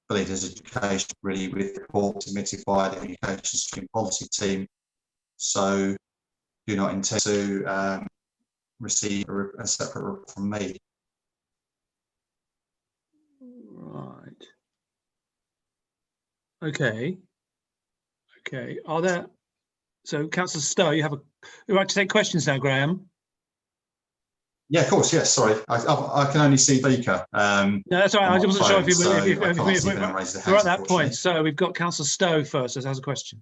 S12: leaders education really with the report submitted by the education stream policy team. So do not intend to receive a separate report from me.
S2: Right. Okay. Are there? So, Councillor Stowe, you would like to take questions now, Graham?
S12: Yeah, of course. Yes. Sorry, I can only see Baker.
S2: No, that's all right. I wasn't sure if
S12: we're at that
S2: point. So we've got Councillor Stowe first, as has a question.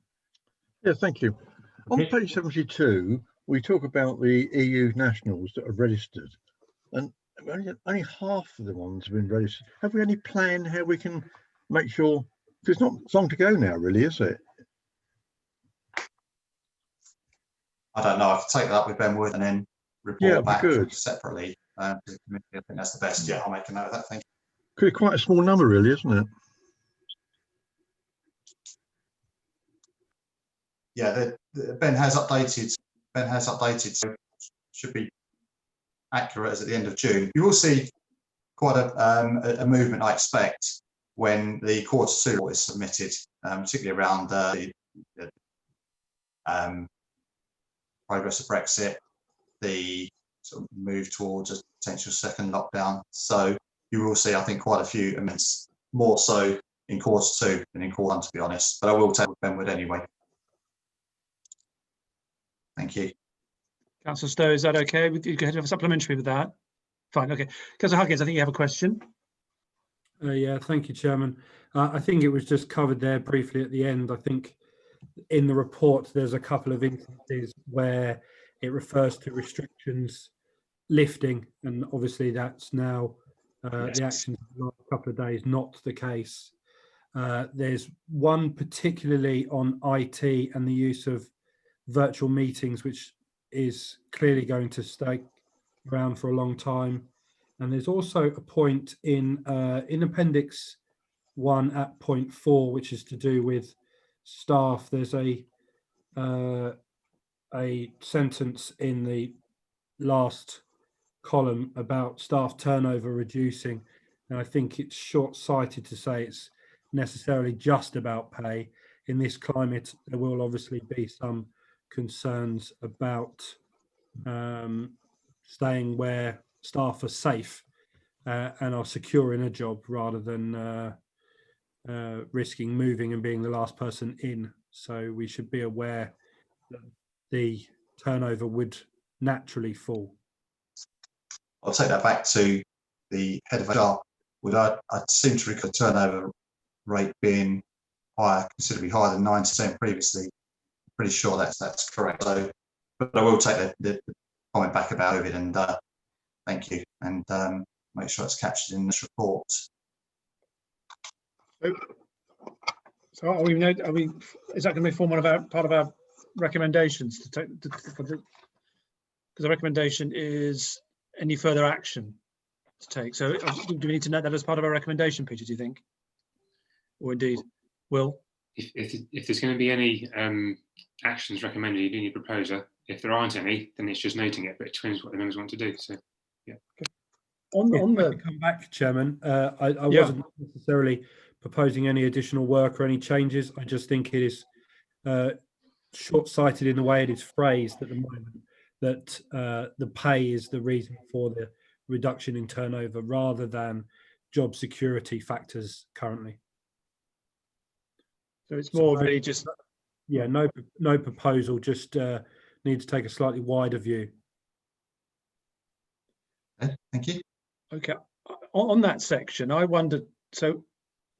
S13: Yeah, thank you. On page 72, we talk about the EU nationals that are registered, and only half of the ones have been registered. Have we any plan how we can make sure? Because it's not long to go now, really, is it?
S12: I don't know. I could take that up with Ben Wood and then report back separately to the committee. I think that's the best. Yeah, I'll make a note of that. Thank you.
S13: Because it's quite a small number, really, isn't it?
S12: Yeah, Ben has updated. So should be accurate as at the end of June. You will see quite a movement, I expect, when the Q2 report is submitted, particularly around the progress of Brexit, the sort of move towards a potential second lockdown. So you will see, I think, quite a few amendments, more so in Q2 than in Q1, to be honest. But I will take Ben Wood anyway. Thank you.
S2: Councillor Stowe, is that okay? You could have a supplementary with that. Fine, okay. Councillor Huggins, I think you have a question.
S4: Yeah, thank you, Chairman. I think it was just covered there briefly at the end. I think in the report there's a couple of instances where it refers to restrictions lifting, and obviously that's now the actions of the last couple of days not the case. There's one particularly on IT and the use of virtual meetings, which is clearly going to stay around for a long time. And there's also a point in Appendix 1 at point 4, which is to do with staff. There's a sentence in the last column about staff turnover reducing, and I think it's short-sighted to say it's necessarily just about pay. In this climate, there will obviously be some concerns about staying where staff are safe and are secure in a job rather than risking moving and being the last person in. So we should be aware that the turnover would naturally fall.
S12: I'll take that back to the head of HR. I seem to recall turnover rate being higher, considerably higher than 9% previously. I'm pretty sure that's correct. So, but I will take the comment back about COVID, and thank you, and make sure it's captured in this report.
S2: So are we? Is that going to be form part of our recommendations to take? Because the recommendation is any further action to take. So do we need to note that as part of our recommendation, Peter? Do you think, or indeed, Will?
S1: If there's going to be any actions recommended, you do need a proposer. If there aren't any, then it's just noting it, but it depends what the members want to do. So, yeah. Okay.
S2: On the
S4: come back, Chairman, I wasn't necessarily proposing any additional work or any changes. I just think it is short-sighted in the way it is phrased at the moment, that the pay is the reason for the reduction in turnover rather than job security factors currently.
S2: So it's more really just...
S4: Yeah, no proposal, just need to take a slightly wider view.
S12: Okay, thank you.
S2: Okay, on that section, I wondered, so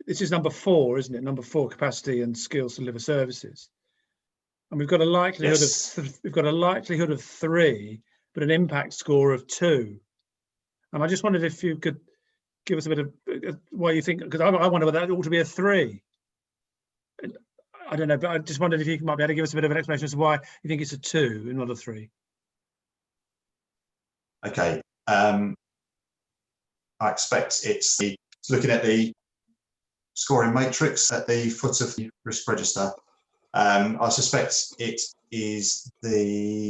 S2: this is number 4, isn't it? Number 4, capacity and skills to deliver services. And we've got a likelihood of 3, but an impact score of 2. And I just wondered if you could give us a bit of why you think, because I wonder whether that ought to be a 3. I don't know, but I just wondered if you might be able to give us a bit of an explanation as to why you think it's a 2 and not a 3.
S12: Okay. I expect it's looking at the scoring matrix at the foot of the risk register. I suspect it is the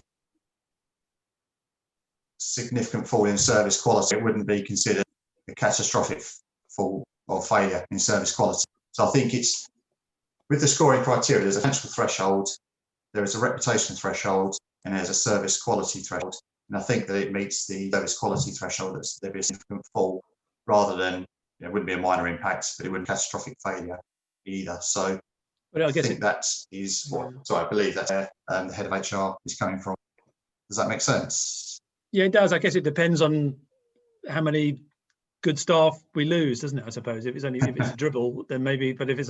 S12: significant fall in service quality. It wouldn't be considered a catastrophic fall or failure in service quality. So I think it's, with the scoring criteria, there's a financial threshold, there is a reputation threshold, and there's a service quality threshold. And I think that it meets the service quality threshold, that there'd be a significant fall, rather than, it wouldn't be a minor impact, but it wouldn't be catastrophic failure either. So
S2: but I guess
S12: think that is what, so I believe that's where the head of HR is coming from. Does that make sense?
S2: Yeah, it does. I guess it depends on how many good staff we lose, doesn't it? I suppose if it's a dribble, then maybe. But if it's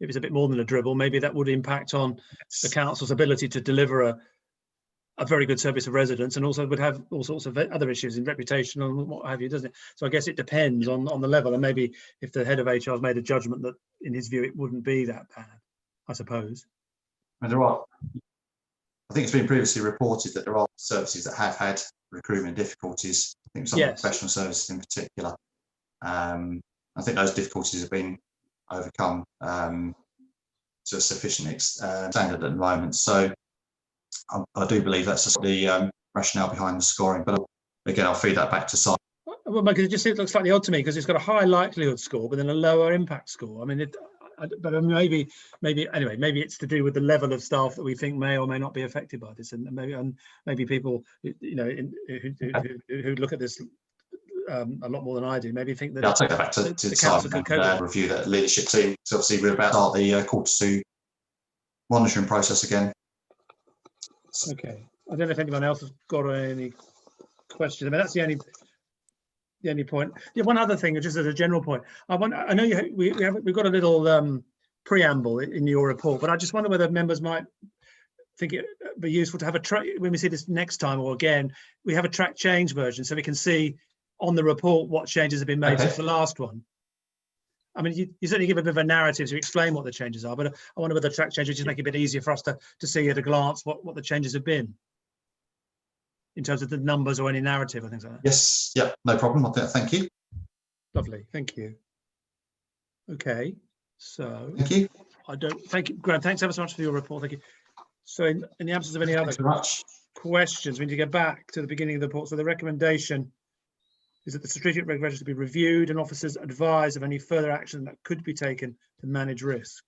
S2: if it's a bit more than a dribble, maybe that would impact on the council's ability to deliver a very good service of residents, and also would have all sorts of other issues in reputation and what have you, doesn't it? So I guess it depends on the level, and maybe if the head of HR has made a judgment that in his view it wouldn't be that bad, I suppose.
S12: And there are, I think it's been previously reported that there are services that have had recruitment difficulties. I think some of the professional services in particular. I think those difficulties have been overcome to a sufficient standard at the moment. So I do believe that's just the rationale behind the scoring. But again, I'll feed that back to Simon.
S2: Well, because it just looks slightly odd to me, because it's got a high likelihood score, but then a lower impact score. I mean, maybe anyway, maybe it's to do with the level of staff that we think may or may not be affected by this, and maybe people, you know, who look at this a lot more than I do, maybe think that.
S12: Yeah, I'll take that back to Simon and review that leadership team. So obviously we're about to start the Q2 monitoring process again.
S2: Okay, I don't know if anyone else has got any questions. I mean, that's the only point. Yeah, one other thing, just as a general point, I know we've got a little preamble in your report, but I just wonder whether members might think it would be useful to have a track when we see this next time, or again, we have a track change version, so we can see on the report what changes have been made since the last one. I mean, you certainly give a bit of a narrative to explain what the changes are, but I wonder whether the track changes just make it a bit easier for us to see at a glance what the changes have been in terms of the numbers or any narrative or things like that.
S12: Yes, yeah, no problem. Thank you.
S2: Lovely, thank you. Okay, so
S12: thank you.
S2: Thank you, Graham. Thanks ever so much for your report. Thank you. So in the absence of any other questions, we need to go back to the beginning of the report. So the recommendation is that the strategic regulations be reviewed and officers advise of any further action that could be taken to manage risk.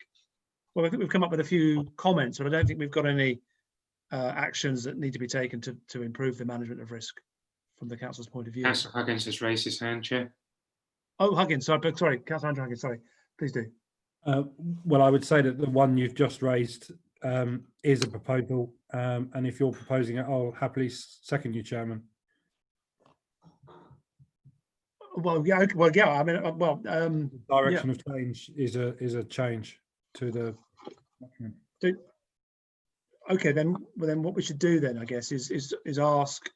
S2: Well, I think we've come up with a few comments, but I don't think we've got any actions that need to be taken to improve the management of risk from the council's point of view.
S1: Councillor Huggins has raised his hand, Chair.
S2: Oh, Huggins, sorry, Councillor Andrew Huggins, sorry, please do.
S4: Well, I would say that the one you've just raised is a proposal, and if you're proposing it, I'll happily second you, Chairman.
S2: Well, yeah. I mean,
S4: direction of change is a change to the document.
S2: Okay, then what we should do then, I guess, is ask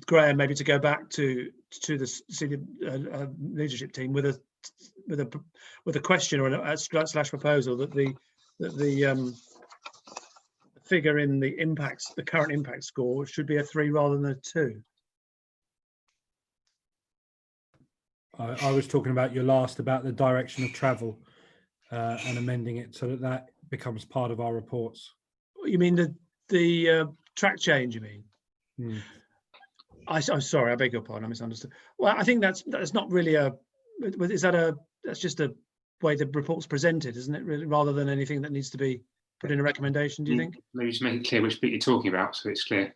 S2: Graham maybe to go back to the senior leadership team with a question or a slash proposal that the figure in the current impact score should be a 3 rather than a 2.
S4: I was talking about your last about the direction of travel and amending it so that becomes part of our reports.
S2: You mean the track change? You mean? I'm sorry, I beg your pardon. I misunderstood. Well, I think that's not really that's just a way the report's presented, isn't it? Really, rather than anything that needs to be put in a recommendation. Do you think?
S1: Maybe just make it clear which bit you're talking about, so it's clear.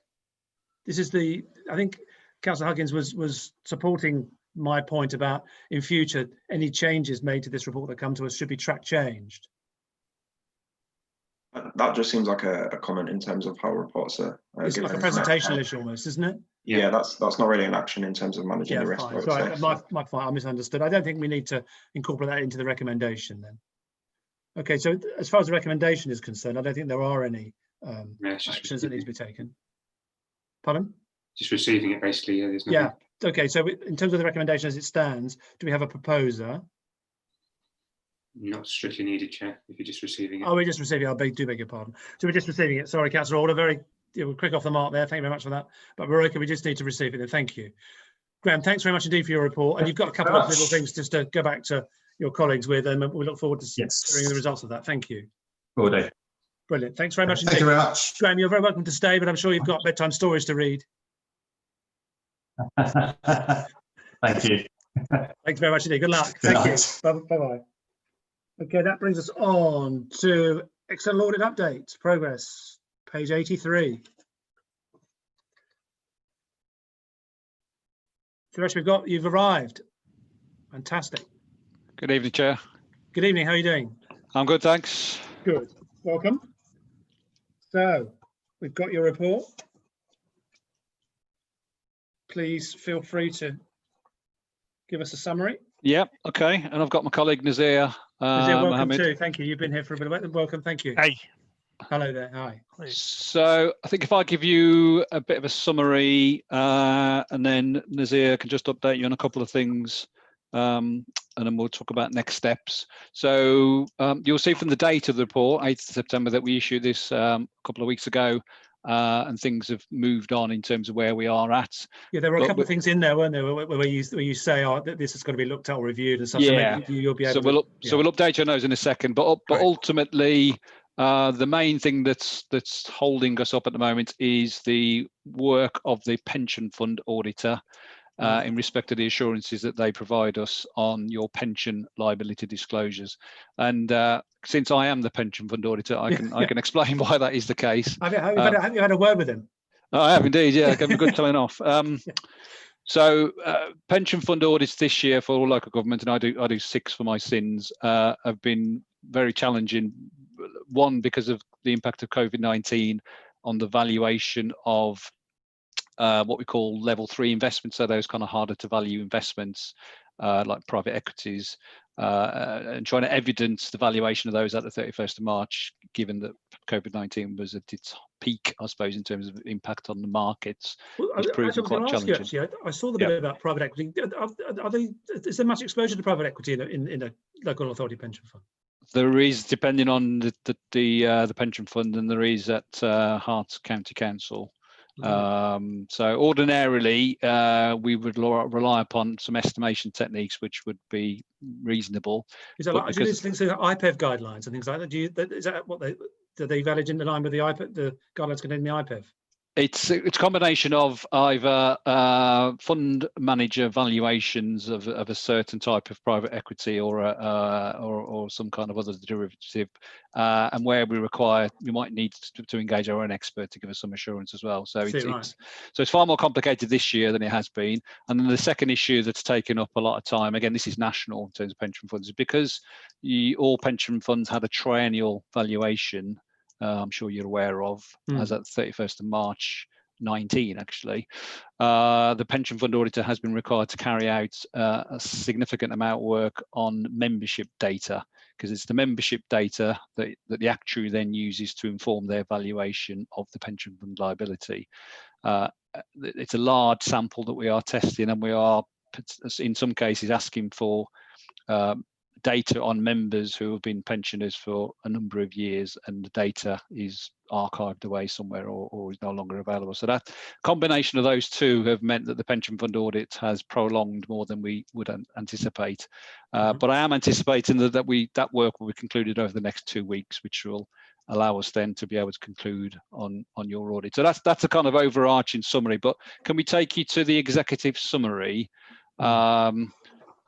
S2: This is I think Councillor Huggins was supporting my point about in future any changes made to this report that come to us should be track changed.
S3: That just seems like a comment in terms of how reports are.
S2: It's like a presentational issue almost, isn't it?
S3: Yeah, that's not really an action in terms of managing the risk.
S2: Sorry, my fault. I misunderstood. I don't think we need to incorporate that into the recommendation then. Okay, so as far as the recommendation is concerned, I don't think there are any actions that need to be taken. Pardon?
S1: Just receiving it, basically. There's nothing.
S2: Yeah. Okay, so in terms of the recommendation as it stands, do we have a proposer?
S1: Not strictly needed, Chair, if you're just receiving it.
S2: Oh, we're just receiving it. I do beg your pardon. So we're just receiving it. Sorry, Councillor Order, very quick off the mark there. Thank you very much for that. But we're okay, we just need to receive it then. Thank you. Graham, thanks very much indeed for your report. And you've got a couple of little things just to go back to your colleagues with, and we look forward to hearing the results of that. Thank you.
S12: Will do.
S2: Brilliant. Thanks very much indeed.
S12: Thank you very much.
S2: Graham, you're very welcome to stay, but I'm sure you've got bedtime stories to read.
S12: Thank you.
S2: Thanks very much indeed. Good luck. Thank you. Bye-bye. Okay, that brings us on to external audit update progress, page 83. Suresh, you've arrived. Fantastic.
S14: Good evening, Chair.
S2: Good evening. How are you doing?
S14: I'm good, thanks.
S2: Good. Welcome. So we've got your report. Please feel free to give us a summary.
S14: Yeah, okay. And I've got my colleague Nazir
S2: Nazir, welcome
S14: Mohammed.
S2: too. Thank you. You've been here for a bit. Welcome. Thank you.
S15: Hey.
S2: Hello there. Hi.
S14: So I think if I give you a bit of a summary and then Nazir can just update you on a couple of things and then we'll talk about next steps. So you'll see from the date of the report, 8th of September, that we issued this a couple of weeks ago and things have moved on in terms of where we are at.
S2: Yeah, there were a couple of things in there, weren't there, where you say, oh, that this is going to be looked at or reviewed and stuff.
S14: Yeah,
S2: so you'll be able
S14: so
S2: to,
S14: we'll update you on those in a second. But ultimately, the main thing that's holding us up at the moment is the work of the pension fund auditor in respect to the assurances that they provide us on your pension liability disclosures. And since I am the pension fund auditor, I can explain why that is the case.
S2: Have you had a word with him?
S14: I have indeed, yeah. I gave him a good telling off. So pension fund audits this year for all local government, and I do 6 for my sins, have been very challenging. One, because of the impact of COVID-19 on the valuation of what we call level 3 investments, so those kind of harder to value investments like private equities, and trying to evidence the valuation of those at the 31st of March, given that COVID-19 was at its peak, I suppose, in terms of impact on the markets. It's proven quite challenging.
S2: I saw the bit about private equity. Is there much exposure to private equity in a local authority pension fund?
S14: There is, depending on the pension fund, and there is at Herts County Council. So ordinarily, we would rely upon some estimation techniques which would be reasonable.
S2: Is that like, do these things like IPEV guidelines and things like that? Is that what they valid in line with the IPEV, the guidelines contained in the IPEV? It's
S14: a combination of either fund manager valuations of a certain type of private equity or some kind of other derivative, and where we might need to engage our own expert to give us some assurance as well. So it's far more complicated this year than it has been. And then the second issue that's taken up a lot of time, again, this is national in terms of pension funds, is because all pension funds had a triennial valuation. I'm sure you're aware of, as at 31st of March 19, actually. The pension fund auditor has been required to carry out a significant amount of work on membership data, because it's the membership data that the actuary then uses to inform their valuation of the pension fund liability. It's a large sample that we are testing, and we are, in some cases, asking for data on members who have been pensioners for a number of years, and the data is archived away somewhere or is no longer available. So that combination of those two have meant that the pension fund audit has prolonged more than we would anticipate. But I am anticipating that work will be concluded over the next 2 weeks, which will allow us then to be able to conclude on your audit. So that's a kind of overarching summary. But can we take you to the executive summary?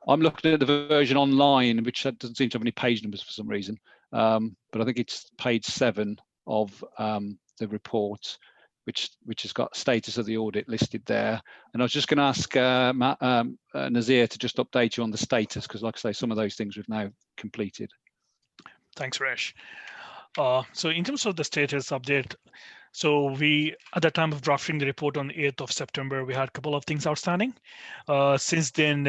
S14: I'm looking at the version online, which doesn't seem to have any page numbers for some reason, but I think it's page 7 of the report, which has got status of the audit listed there. And I was just going to ask Nazir to just update you on the status, because like I say, some of those things we've now completed.
S15: Thanks, Resh. So in terms of the status update, so we, at the time of drafting the report on the 8th of September, we had a couple of things outstanding. Since then,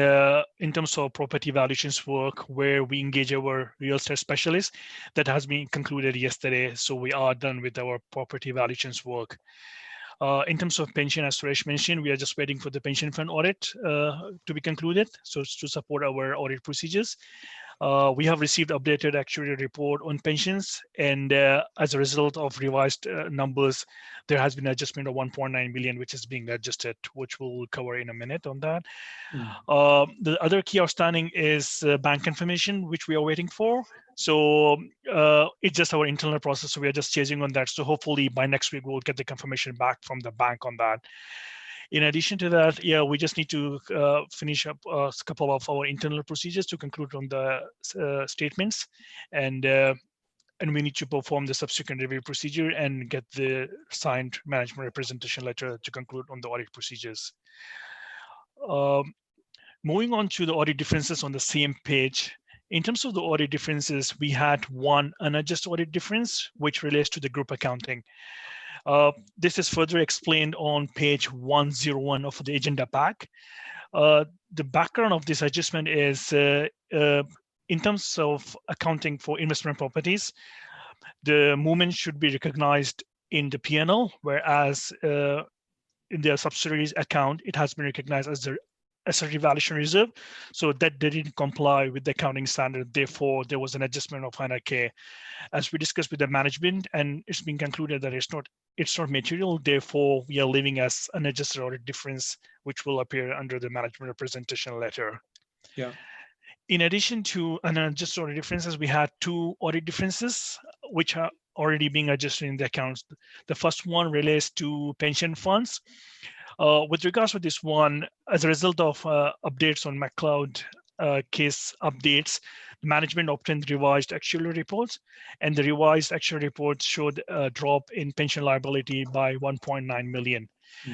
S15: in terms of property valuations work, where we engage our real estate specialists, that has been concluded yesterday. So we are done with our property valuations work. In terms of pension, as Suresh mentioned, we are just waiting for the pension fund audit to be concluded, so to support our audit procedures. We have received updated actuarial report on pensions, and as a result of revised numbers, there has been an adjustment of 1.9 million, which is being adjusted, which we'll cover in a minute on that. The other key outstanding is bank confirmation, which we are waiting for. So it's just our internal process, so we are just chasing on that. So hopefully by next week, we'll get the confirmation back from the bank on that. In addition to that, we just need to finish up a couple of our internal procedures to conclude on the statements, and we need to perform the subsequent review procedure and get the signed management representation letter to conclude on the audit procedures. Moving on to the audit differences on the same page. In terms of the audit differences, we had one unadjusted audit difference, which relates to the group accounting. This is further explained on page 101 of the agenda pack. The background of this adjustment is in terms of accounting for investment properties, the movement should be recognized in the P&L, whereas in the subsidiaries account, it has been recognized as the asset revaluation reserve. So that didn't comply with the accounting standard. Therefore, there was an adjustment of 100K. As we discussed with the management, and it's been concluded that it's not material. Therefore, we are leaving as an adjusted audit difference, which will appear under the management representation letter.
S2: Yeah.
S15: In addition to an adjusted audit differences, we had 2 audit differences, which are already being adjusted in the accounts. The first one relates to pension funds. With regards to this one, as a result of updates on MacLeod case updates, management obtained revised actual reports, and the revised actual reports showed a drop in pension liability by 1.9 million,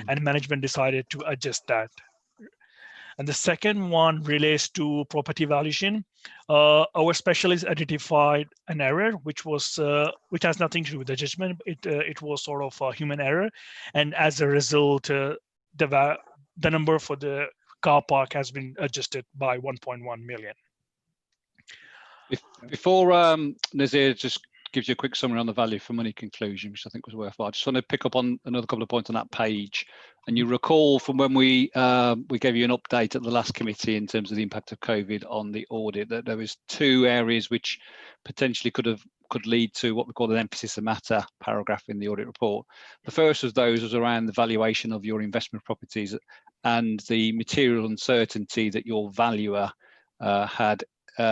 S15: and management decided to adjust that. And the second one relates to property valuation. Our specialist identified an error, which has nothing to do with the judgment. It was sort of a human error, and as a result, the number for the car park has been adjusted by 1.1 million.
S14: Before Nazir just gives you a quick summary on the value for money conclusion, which I think was worthwhile, I just want to pick up on another couple of points on that page. And you recall from when we gave you an update at the last committee in terms of the impact of COVID on the audit, that there was 2 areas which potentially could lead to what we call an emphasis of matter paragraph in the audit report. The first of those was around the valuation of your investment properties and the material uncertainty that your valuer had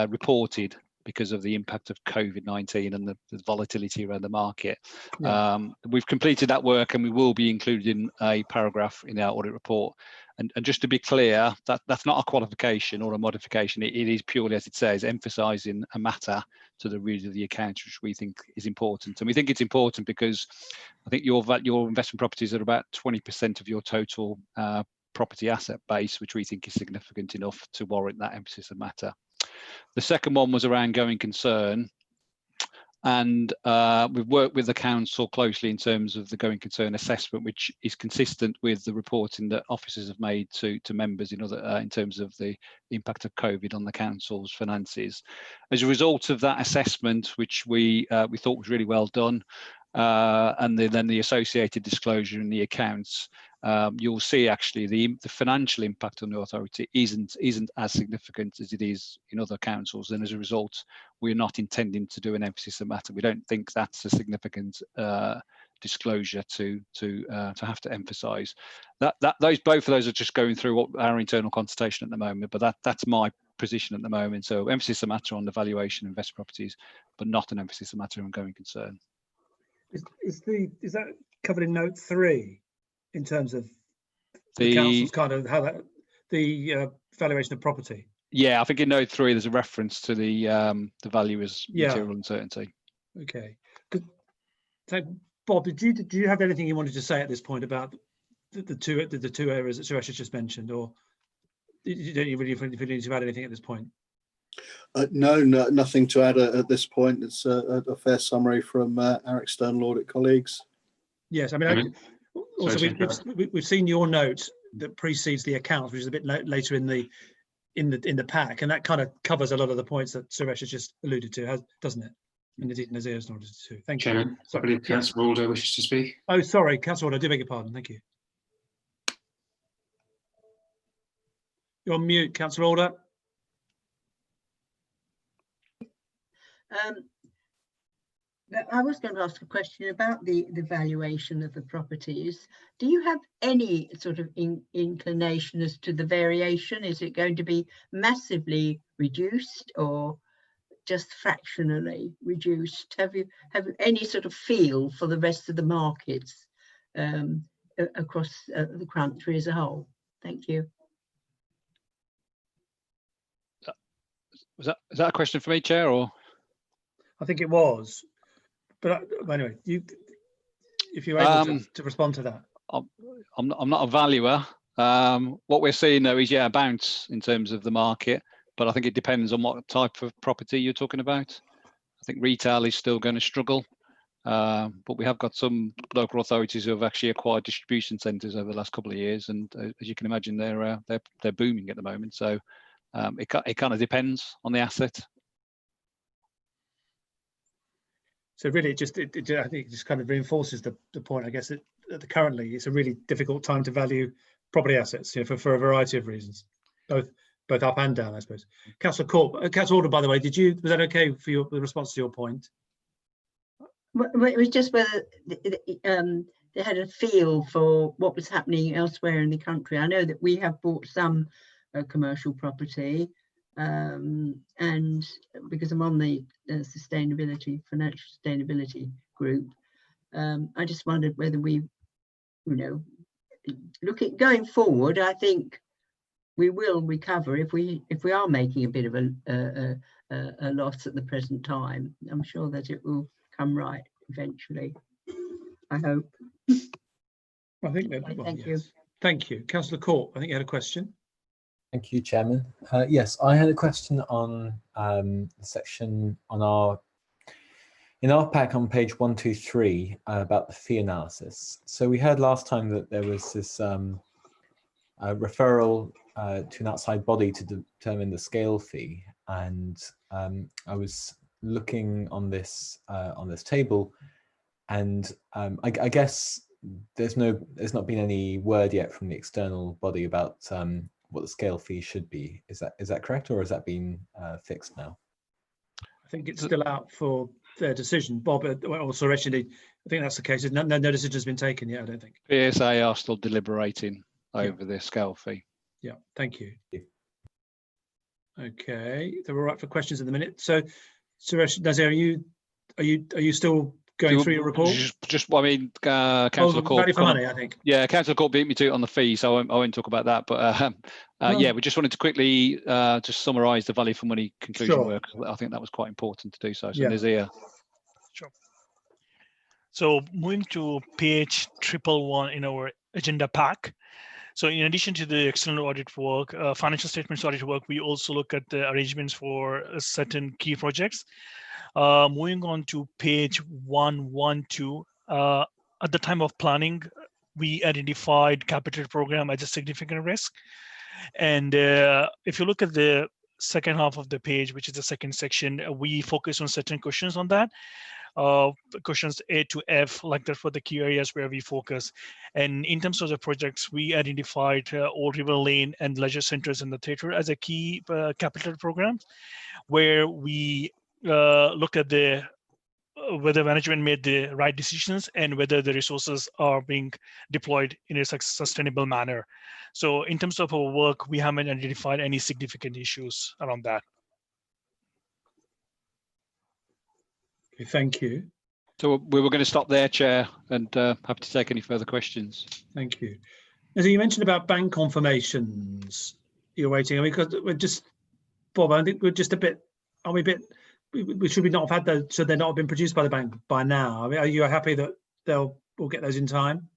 S14: reported because of the impact of COVID-19 and the volatility around the market. Yeah. We've completed that work, and we will be included in a paragraph in our audit report. And just to be clear, that's not a qualification or a modification. It is purely, as it says, emphasising a matter to the reader of the accounts, which we think is important. And we think it's important because I think your investment properties are about 20% of your total property asset base, which we think is significant enough to warrant that emphasis of matter. The second one was around going concern, and we've worked with the council closely in terms of the going concern assessment, which is consistent with the reporting that officers have made to members in terms of the impact of COVID on the council's finances. As a result of that assessment, which we thought was really well done, and then the associated disclosure in the accounts, you'll see actually the financial impact on the authority isn't as significant as it is in other councils, and as a result, we're not intending to do an emphasis of matter. We don't think that's a significant disclosure to have to emphasise. Both of those are just going through our internal consultation at the moment, but that's my position at the moment. So emphasis of matter on the valuation of investment properties, but not an emphasis of matter on going concern.
S2: Is that covered in note 3 in terms of the council's kind of how that the valuation of property?
S14: Yeah, I think in note 3 there's a reference to the valuer's material uncertainty.
S2: Okay. So Bob, do you have anything you wanted to say at this point about the two areas that Suresh has just mentioned, or you don't really need to add anything at this point?
S9: No, nothing to add at this point. It's a fair summary from our external audit colleagues.
S2: Yes, I mean, also we've seen your note that precedes the accounts, which is a bit later in the pack, and that kind of covers a lot of the points that Suresh has just alluded to, doesn't it? And indeed Nazir's noted too. Thank you.
S1: Chairman, I believe Councillor Alder wishes to speak.
S2: Oh, sorry, Councillor Alder, I do beg your pardon. Thank you. You're on mute, Councillor Alder.
S5: I was going to ask a question about the valuation of the properties. Do you have any sort of inclination as to the variation? Is it going to be massively reduced or just fractionally reduced? Have you any sort of feel for the rest of the markets across the country as a whole? Thank you.
S14: Is that a question for me, Chair, or?
S2: I think it was, but anyway, if you're able to respond to that.
S14: I'm not a valuer. What we're seeing though is a bounce in terms of the market, but I think it depends on what type of property you're talking about. I think retail is still going to struggle. but we have got some local authorities who have actually acquired distribution centres over the last couple of years, and as you can imagine, they're booming at the moment. So it kind of depends on the asset.
S2: So really, I think it just kind of reinforces the point, I guess, that currently it's a really difficult time to value property assets, for a variety of reasons, both up and down, I suppose. Councillor Corp, Councillor Alden, by the way, was that okay for your response to your point?
S5: Well, it was just whether they had a feel for what was happening elsewhere in the country. I know that we have bought some commercial property, and because I'm on the financial sustainability group, I just wondered whether we, look at going forward. I think we will recover if we are making a bit of a loss at the present time. I'm sure that it will come right eventually. I hope.
S2: I think that. Well,
S5: thank
S2: yes.
S5: you.
S2: Thank you, Councillor Corp. I think you had a question.
S8: Thank you, Chairman. Yes, I had a question on the section in our pack on page 123 about the fee analysis. So we heard last time that there was this referral to an outside body to determine the scale fee, and I was looking on this table, and I guess there's not been any word yet from the external body about what the scale fee should be. Is that correct, or has that been fixed now?
S2: I think it's still out for their decision, Bob. Also, actually, I think that's the case. No decision has been taken yet, I don't think.
S14: PSA are still deliberating over the scale fee.
S2: Yeah, thank you. Okay, they're all right for questions in the minute. So, Suresh, Nazir, are you still going through your report?
S14: I mean, Councillor Corp.
S2: Value for money, I think.
S14: Yeah, Councillor Corp beat me to it on the fee, so I won't talk about that. But yeah, we just wanted to quickly just summarise the value for money conclusion work. I think that was quite important to do so. So Nazir.
S15: Sure. So moving to page 111 in our agenda pack. So in addition to the external audit work, financial statements audit work, we also look at the arrangements for certain key projects. Moving on to page 112, at the time of planning, we identified capital program as a significant risk. And if you look at the second half of the page, which is the second section, we focus on certain questions on that. Questions A to F, like that, for the key areas where we focus. And in terms of the projects, we identified Old River Lane and leisure centers in the theatre as a key capital programs, where we look at the whether management made the right decisions and whether the resources are being deployed in a sustainable manner. So in terms of our work, we haven't identified any significant issues around that.
S2: Okay, thank you.
S14: So we were going to stop there, Chair, and happy to take any further questions.
S2: Thank you. As you mentioned about bank confirmations, you're waiting. I mean, because we're just, Bob, I think we're just a bit, are we a bit, we should we not have had those, should they not have been produced by the bank by now? I mean, are you happy that we'll get those in time?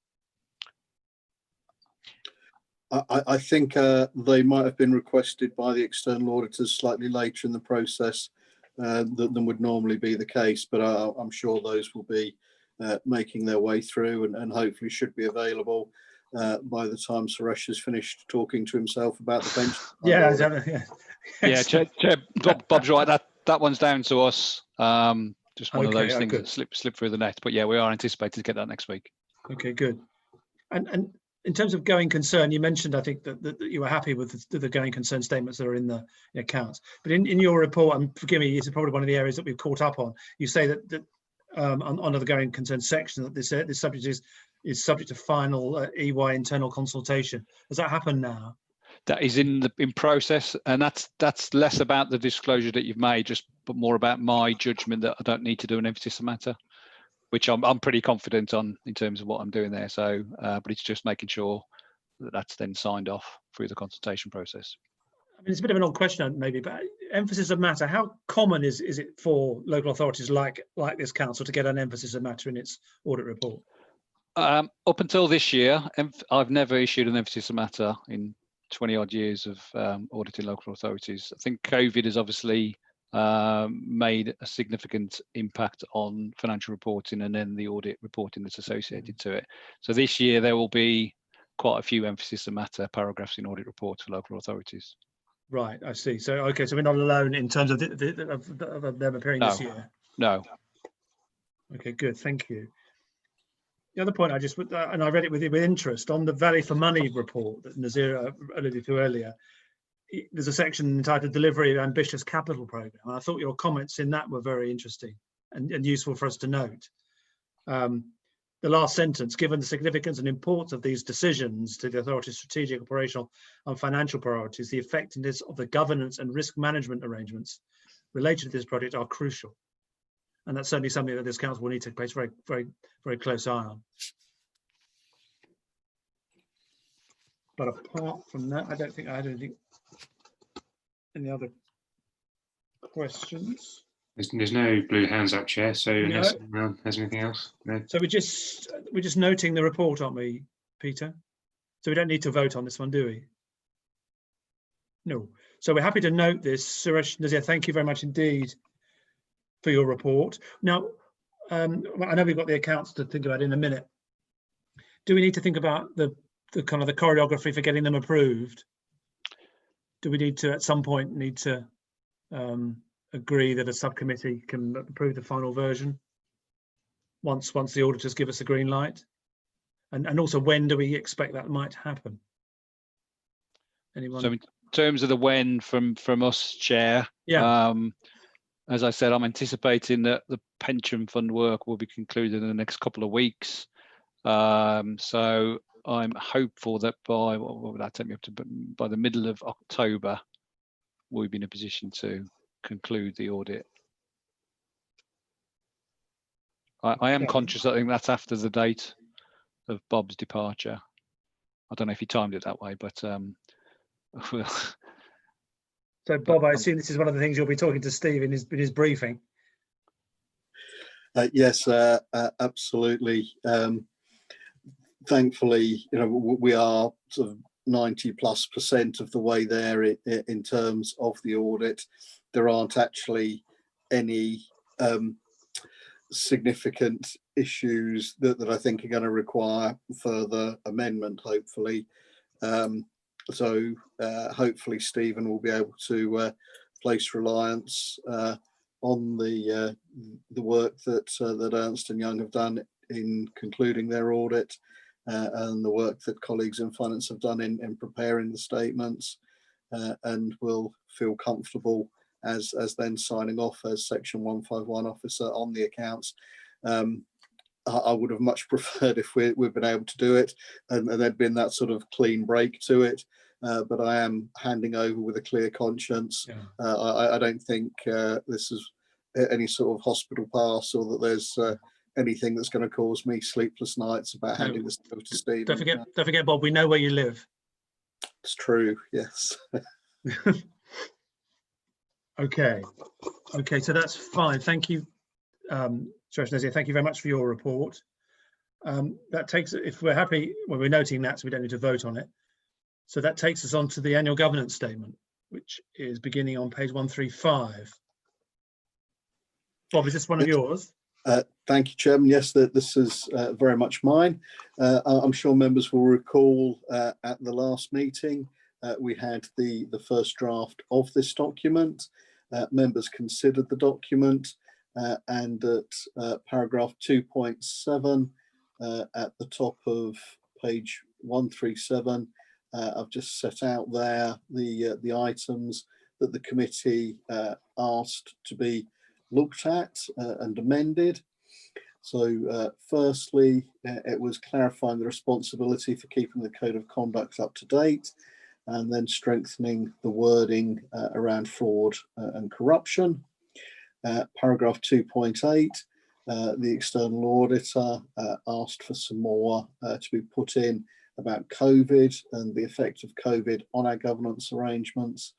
S9: I think they might have been requested by the external auditors slightly later in the process than would normally be the case, but I'm sure those will be making their way through and hopefully should be available by the time Suresh has finished talking to himself about the bench.
S14: Yeah, Chair, Bob's right. That one's down to us. Just one of those things that slip through the net. But yeah, we are anticipating to get that next week.
S2: Okay, good. And in terms of going concern, you mentioned, I think, that you were happy with the going concern statements that are in the accounts. But in your report, and forgive me, it's probably one of the areas that we've caught up on. You say that under the going concern section that this subject is subject to final EY internal consultation. Has that happened now?
S14: That is in process, and that's less about the disclosure that you've made, but more about my judgment that I don't need to do an emphasis matter, which I'm pretty confident on in terms of what I'm doing there. So, but it's just making sure that that's then signed off through the consultation process.
S2: I mean, it's a bit of an odd question, maybe, but emphasis of matter. How common is it for local authorities like this council to get an emphasis of matter in its audit report?
S14: Up until this year, I've never issued an emphasis of matter in 20 odd years of auditing local authorities. I think COVID has obviously made a significant impact on financial reporting and then the audit reporting that's associated to it. So this year there will be quite a few emphasis and matter paragraphs in audit reports for local authorities.
S2: Right, I see. So okay, so we're not alone in terms of them appearing this year.
S14: No.
S2: Okay, good. Thank you. The other point I just put, and I read it with interest, on the value for money report that Nazir alluded to earlier. There's a section entitled Delivery of Ambitious Capital Programme. And I thought your comments in that were very interesting and useful for us to note. The last sentence, given the significance and importance of these decisions to the authority's strategic, operational and financial priorities, the effectiveness of the governance and risk management arrangements related to this project are crucial. And that's certainly something that this council will need to place very, very, very close eye on. But apart from that, I don't think I had anything. Any other questions?
S1: There's no blue hands up, Chair. So unless anyone has anything else, no.
S2: So we're just noting the report, aren't we, Peter? So we don't need to vote on this one, do we? No. So we're happy to note this. Suresh, Nazir, thank you very much indeed for your report. Now, I know we've got the accounts to think about in a minute. Do we need to think about the kind of the choreography for getting them approved? Do we need to, at some point, agree that a subcommittee can approve the final version once the auditors give us a green light? And also, when do we expect that might happen? Anyone?
S14: So in terms of the when from us, Chair, as I said, I'm anticipating that the pension fund work will be concluded in the next couple of weeks. So I'm hopeful that by, what would that take me up to, by the middle of October, we'll be in a position to conclude the audit. I am conscious, I think that's after the date of Bob's departure. I don't know if he timed it that way, but we'll.
S2: So Bob, I assume this is one of the things you'll be talking to Steve in his briefing.
S9: Yes, absolutely. Thankfully, we are sort of 90+% of the way there in terms of the audit. There aren't actually any significant issues that I think are going to require further amendment, hopefully. So hopefully Stephen will be able to place reliance on the work that Ernst & Young have done in concluding their audit, and the work that colleagues in finance have done in preparing the statements, and will feel comfortable as then signing off as Section 151 officer on the accounts. I would have much preferred if we've been able to do it and there'd been that sort of clean break to it, but I am handing over with a clear conscience. I don't think this is any sort of hospital pass, or that there's anything that's going to cause me sleepless nights about handing this over to Steve.
S2: Don't forget, Bob, we know where you live.
S9: It's true, yes.
S2: Okay, so that's fine. Thank you, Suresh Nazir. Thank you very much for your report. That takes, if we're happy, well, we're noting that, so we don't need to vote on it. So that takes us on to the annual governance statement, which is beginning on page 135. Bob, is this one of yours?
S9: Thank you, Chairman. Yes, this is very much mine. I'm sure members will recall at the last meeting, we had the first draft of this document. Members considered the document, and at paragraph 2.7 at the top of page 137, I've just set out there the items that the committee asked to be looked at and amended. So firstly, it was clarifying the responsibility for keeping the code of conduct up to date, and then strengthening the wording around fraud and corruption. Paragraph 2.8, the external auditor asked for some more to be put in about COVID and the effect of COVID on our governance arrangements,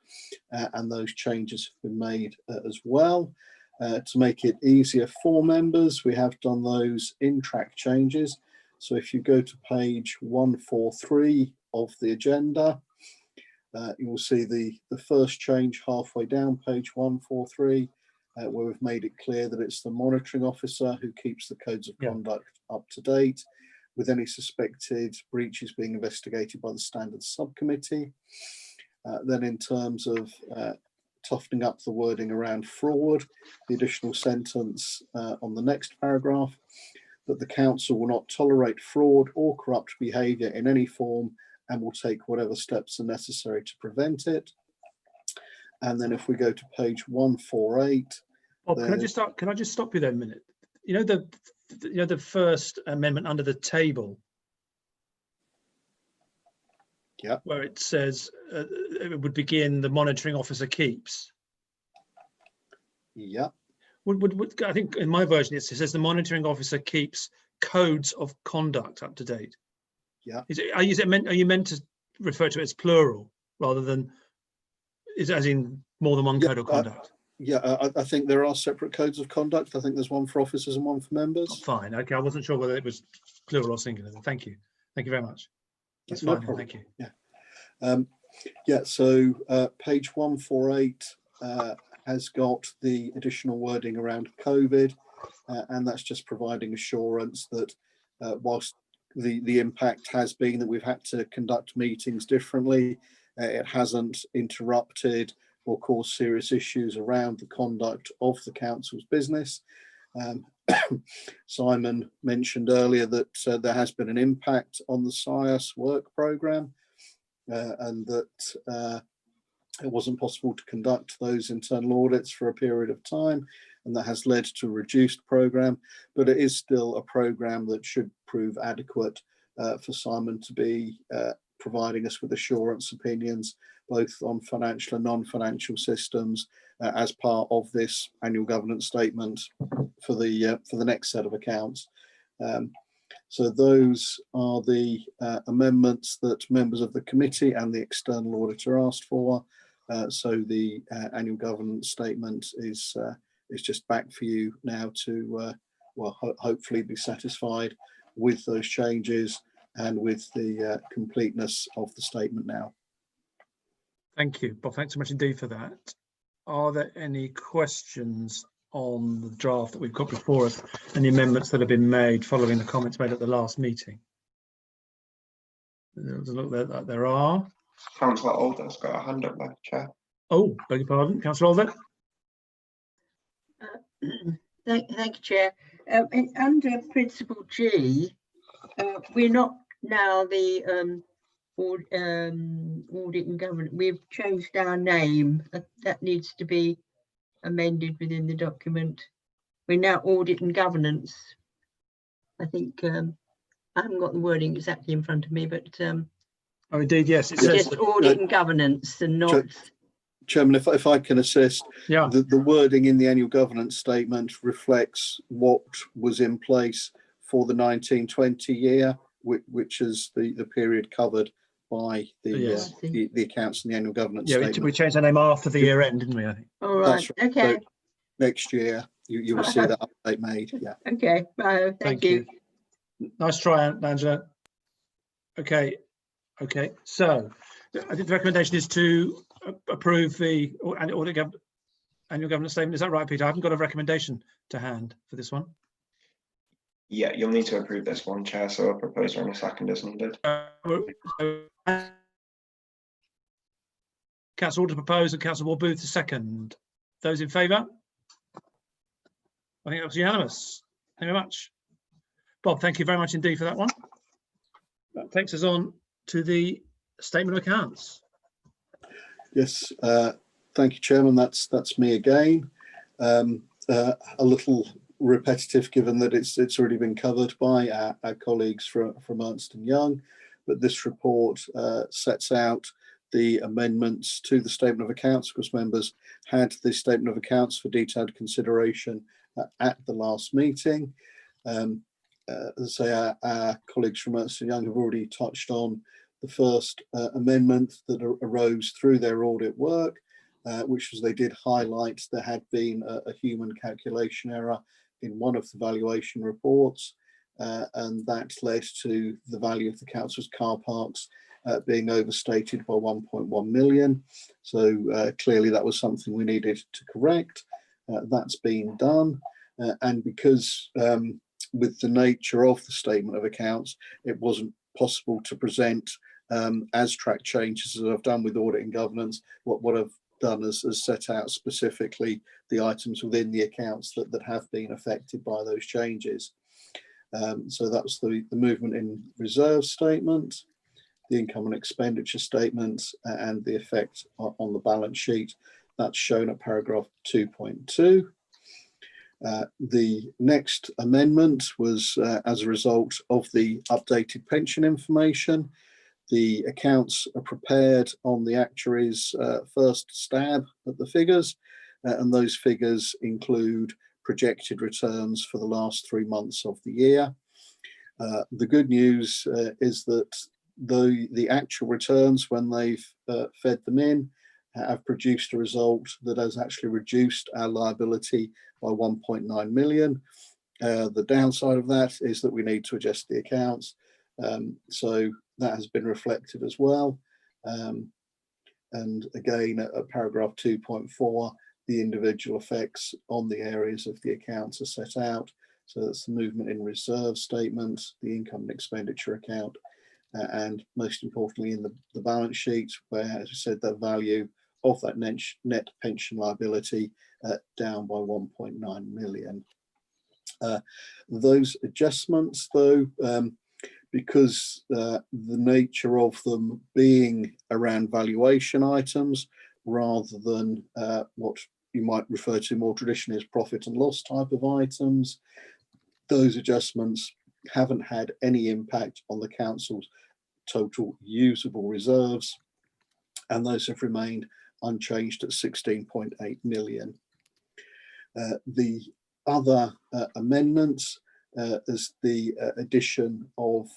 S9: and those changes have been made as well. To make it easier for members, we have done those in-track changes. So if you go to page 143 of the agenda, You will see the first change halfway down page 143, where we've made it clear that it's the monitoring officer who keeps the codes of conduct up to date, with any suspected breaches being investigated by the standards subcommittee. Then in terms of toughening up the wording around fraud, the additional sentence on the next paragraph, that the council will not tolerate fraud or corrupt behaviour in any form and will take whatever steps are necessary to prevent it. And then if we go to page 148.
S2: Bob, can I just stop you there a minute? You know the first amendment under the table.
S9: Yeah.
S2: Where it says it would begin the monitoring officer keeps.
S9: Yeah.
S2: I think in my version it says the monitoring officer keeps codes of conduct up to date.
S9: Yeah.
S2: Are you meant to refer to it as plural rather than as in more than one code of conduct?
S9: I think there are separate codes of conduct. I think there's one for officers and one for members.
S2: Oh, fine. Okay, I wasn't sure whether it was plural or singular. Thank you. Thank you very much. That's
S9: No
S2: fine.
S9: problem.
S2: Thank you.
S9: Yeah. So page 148 has got the additional wording around COVID, and that's just providing assurance that whilst the impact has been that we've had to conduct meetings differently, it hasn't interrupted or caused serious issues around the conduct of the council's business. Simon mentioned earlier that there has been an impact on the SIAS work programme, and that it wasn't possible to conduct those internal audits for a period of time, and that has led to a reduced programme, but it is still a programme that should prove adequate for Simon to be providing us with assurance opinions, both on financial and non-financial systems, as part of this annual governance statement for the next set of accounts. So those are the amendments that members of the committee and the external auditor asked for. So the annual governance statement is just back for you now to hopefully be satisfied with those changes and with the completeness of the statement now.
S2: Thank you, Bob. Thanks so much indeed for that. Are there any questions on the draft that we've got before us and the amendments that have been made following the comments made at the last meeting? There's a look there. There are.
S3: Councillor Alder's got a hand up there, Chair.
S2: Oh, beg your pardon, Councillor Alder.
S5: Thank you, Chair. Under Principle G, we're not now the audit and governance. We've changed our name. That needs to be amended within the document. We're now audit and governance. I think I haven't got the wording exactly in front of me, but
S2: oh, indeed, yes, it
S5: says
S2: says
S5: audit and governance and not.
S9: Chairman, if I can assist,
S2: yeah,
S9: the wording in the annual governance statement reflects what was in place for the 1920 year, which is the period covered by the accounts and the annual governance statement.
S2: We changed our name after the year end, didn't we? I think.
S5: All right.
S9: Right.
S5: Okay.
S9: So next year you will see that update made. Yeah.
S5: Okay. Thank you.
S2: Nice try, Angela. Okay. So I think the recommendation is to approve the annual governance statement. Is that right, Peter? I haven't got a recommendation to hand for this one.
S3: Yeah, you'll need to approve this one, Chair, so a proposer and a second is needed.
S2: Councillor Alder propose and Councillor Ward-Booth to second. Those in favour? I think that was unanimous. Thank you very much. Bob, thank you very much indeed for that one. That takes us on to the statement of accounts.
S9: Yes, thank you, Chairman. That's me again. A little repetitive, given that it's already been covered by our colleagues from Ernst & Young, but this report sets out the amendments to the statement of accounts, because members had the statement of accounts for detailed consideration at the last meeting. As I say, our colleagues from Ernst & Young have already touched on the first amendment that arose through their audit work, which was they did highlight there had been a human calculation error in one of the valuation reports, and that led to the value of the council's car parks being overstated by 1.1 million. So clearly that was something we needed to correct. That's been done. And because with the nature of the statement of accounts, it wasn't possible to present as track changes as I've done with audit and governance. What I've done is set out specifically the items within the accounts that have been affected by those changes. So that's the movement in reserve statement, the income and expenditure statement, and the effect on the balance sheet. That's shown at paragraph 2.2. The next amendment was as a result of the updated pension information. The accounts are prepared on the actuary's first stab at the figures, and those figures include projected returns for the last 3 months of the year. The good news is that the actual returns, when they've fed them in, have produced a result that has actually reduced our liability by 1.9 million. The downside of that is that we need to adjust the accounts. So that has been reflected as well. And again, at paragraph 2.4, the individual effects on the areas of the accounts are set out. So that's the movement in reserve statement, the income and expenditure account, and most importantly in the balance sheet, where, as I said, the value of that net pension liability down by 1.9 million. Those adjustments, though, because the nature of them being around valuation items rather than what you might refer to more traditionally as profit and loss type of items, those adjustments haven't had any impact on the council's total usable reserves, and those have remained unchanged at 16.8 million. The other amendments is the addition of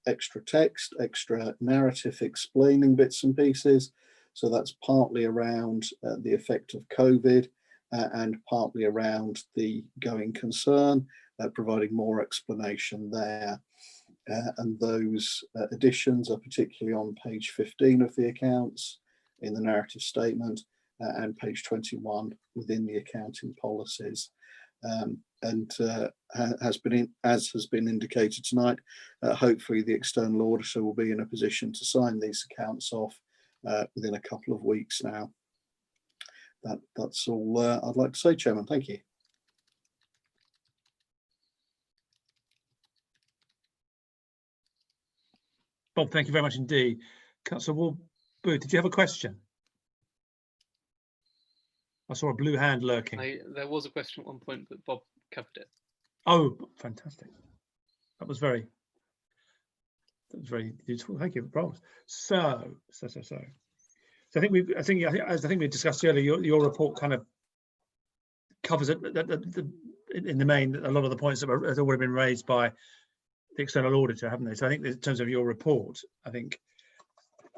S9: extra text, extra narrative explaining bits and pieces. So that's partly around the effect of COVID and partly around the going concern, providing more explanation there. And those additions are particularly on page 15 of the accounts in the narrative statement and page 21 within the accounting policies. And as has been indicated tonight, hopefully the external auditor will be in a position to sign these accounts off within a couple of weeks now. That's all I'd like to say, Chairman. Thank you.
S2: Bob, thank you very much indeed. Councillor Wall-Booth, did you have a question? I saw a blue hand lurking.
S11: There was a question at one point, but Bob covered it.
S2: Oh, fantastic. That was very useful. Thank you, Rob. So I think we discussed earlier, your report kind of covers it in the main, a lot of the points that have already been raised by the external auditor, haven't they? So I think in terms of your report, I think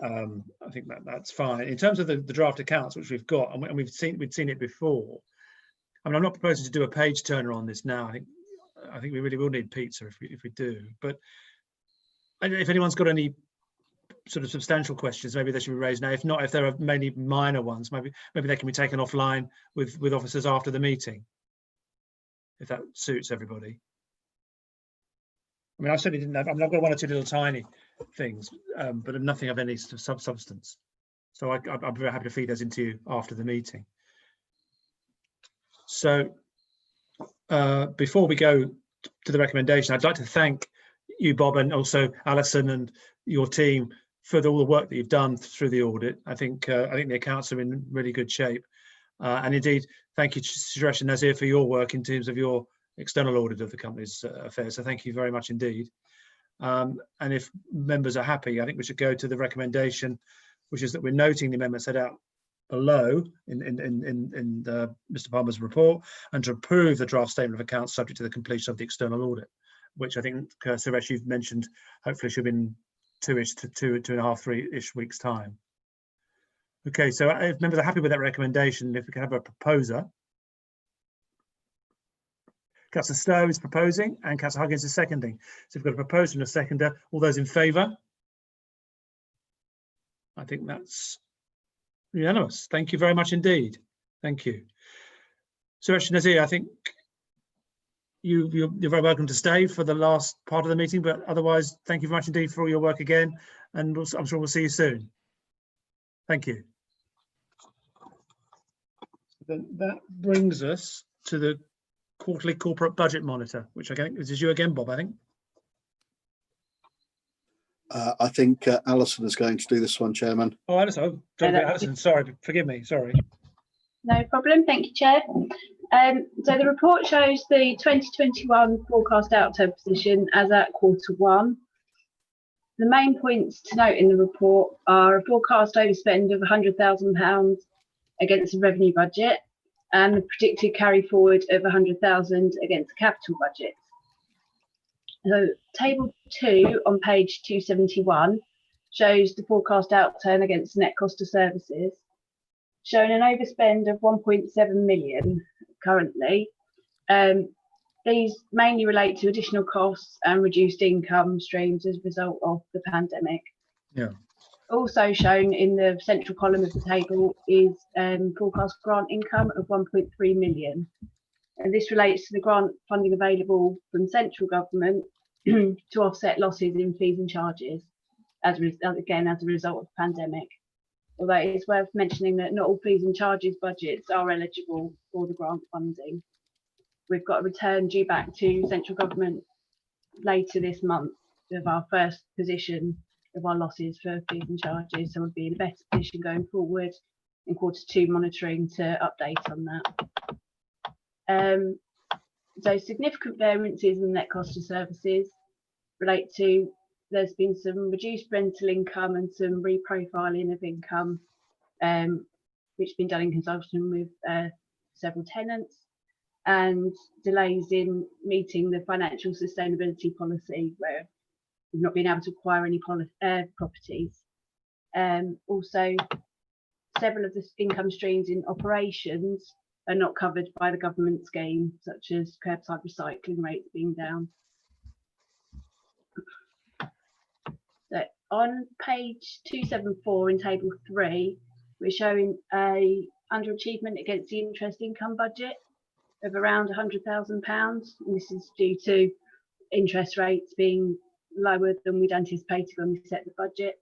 S2: that's fine. In terms of the draft accounts which we've got, and we'd seen it before. I mean, I'm not proposing to do a page turner on this now. I think we really will need pizza if we do. But if anyone's got any sort of substantial questions, maybe they should be raised now. If not, if there are many minor ones, maybe they can be taken offline with officers after the meeting, if that suits everybody. I mean, I certainly didn't have. I mean, I've got one or two little tiny things, but nothing of any substance. So I'd be very happy to feed those into you after the meeting. So before we go to the recommendation, I'd like to thank you, Bob, and also Alison and your team for all the work that you've done through the audit. I think the accounts are in really good shape, and indeed, thank you, Suresh and Nazir, for your work in terms of your external audit of the company's affairs. So thank you very much indeed. And if members are happy, I think we should go to the recommendation, which is that we're noting the amendment set out below in Mr. Palmer's report, and to approve the draft statement of accounts subject to the completion of the external audit, which I think, Suresh, you've mentioned, hopefully should be in 2-ish to 2.5, 3-ish weeks' time. Okay, so if members are happy with that recommendation, if we can have a proposer. Councillor Stowe is proposing and Councillor Huggins is seconding. So we've got a proposer and a seconder. All those in favour? I think that's unanimous. Thank you very much indeed. Thank you. Suresh Nazir, I think you're very welcome to stay for the last part of the meeting, but otherwise, thank you very much indeed for all your work again, and I'm sure we'll see you soon. Thank you. Then that brings us to the quarterly corporate budget monitor, which I think this is you again, Bob, I think.
S9: I think Alison is going to do this one, Chairman.
S2: Oh, Alison, Alison, sorry, forgive me, sorry.
S16: No problem, thank you, Chair. So the report shows the 2021 forecast outturn position as at Q1. The main points to note in the report are a forecast overspend of £100,000 against the revenue budget and the predicted carry forward of £100,000 against the capital budget. So table 2 on page 271 shows the forecast outturn against net cost of services, showing an overspend of 1.7 million currently. These mainly relate to additional costs and reduced income streams as a result of the pandemic.
S2: Yeah.
S16: Also shown in the central column of the table is forecast grant income of 1.3 million. And this relates to the grant funding available from central government to offset losses in fees and charges, as a result of the pandemic. Although it's worth mentioning that not all fees and charges budgets are eligible for the grant funding. We've got a return due back to central government later this month of our first position of our losses for fees and charges, so we'll be in a better position going forward in Q2 monitoring to update on that. So significant variances in net cost of services relate to, there's been some reduced rental income and some reprofiling of income, which has been done in consultation with several tenants, and delays in meeting the financial sustainability policy where we've not been able to acquire any properties. Also, several of the income streams in operations are not covered by the government scheme, such as curbside recycling rates being down. So on page 274 in table 3, we're showing a underachievement against the interest income budget of around £100,000. And this is due to interest rates being lower than we'd anticipated when we set the budget.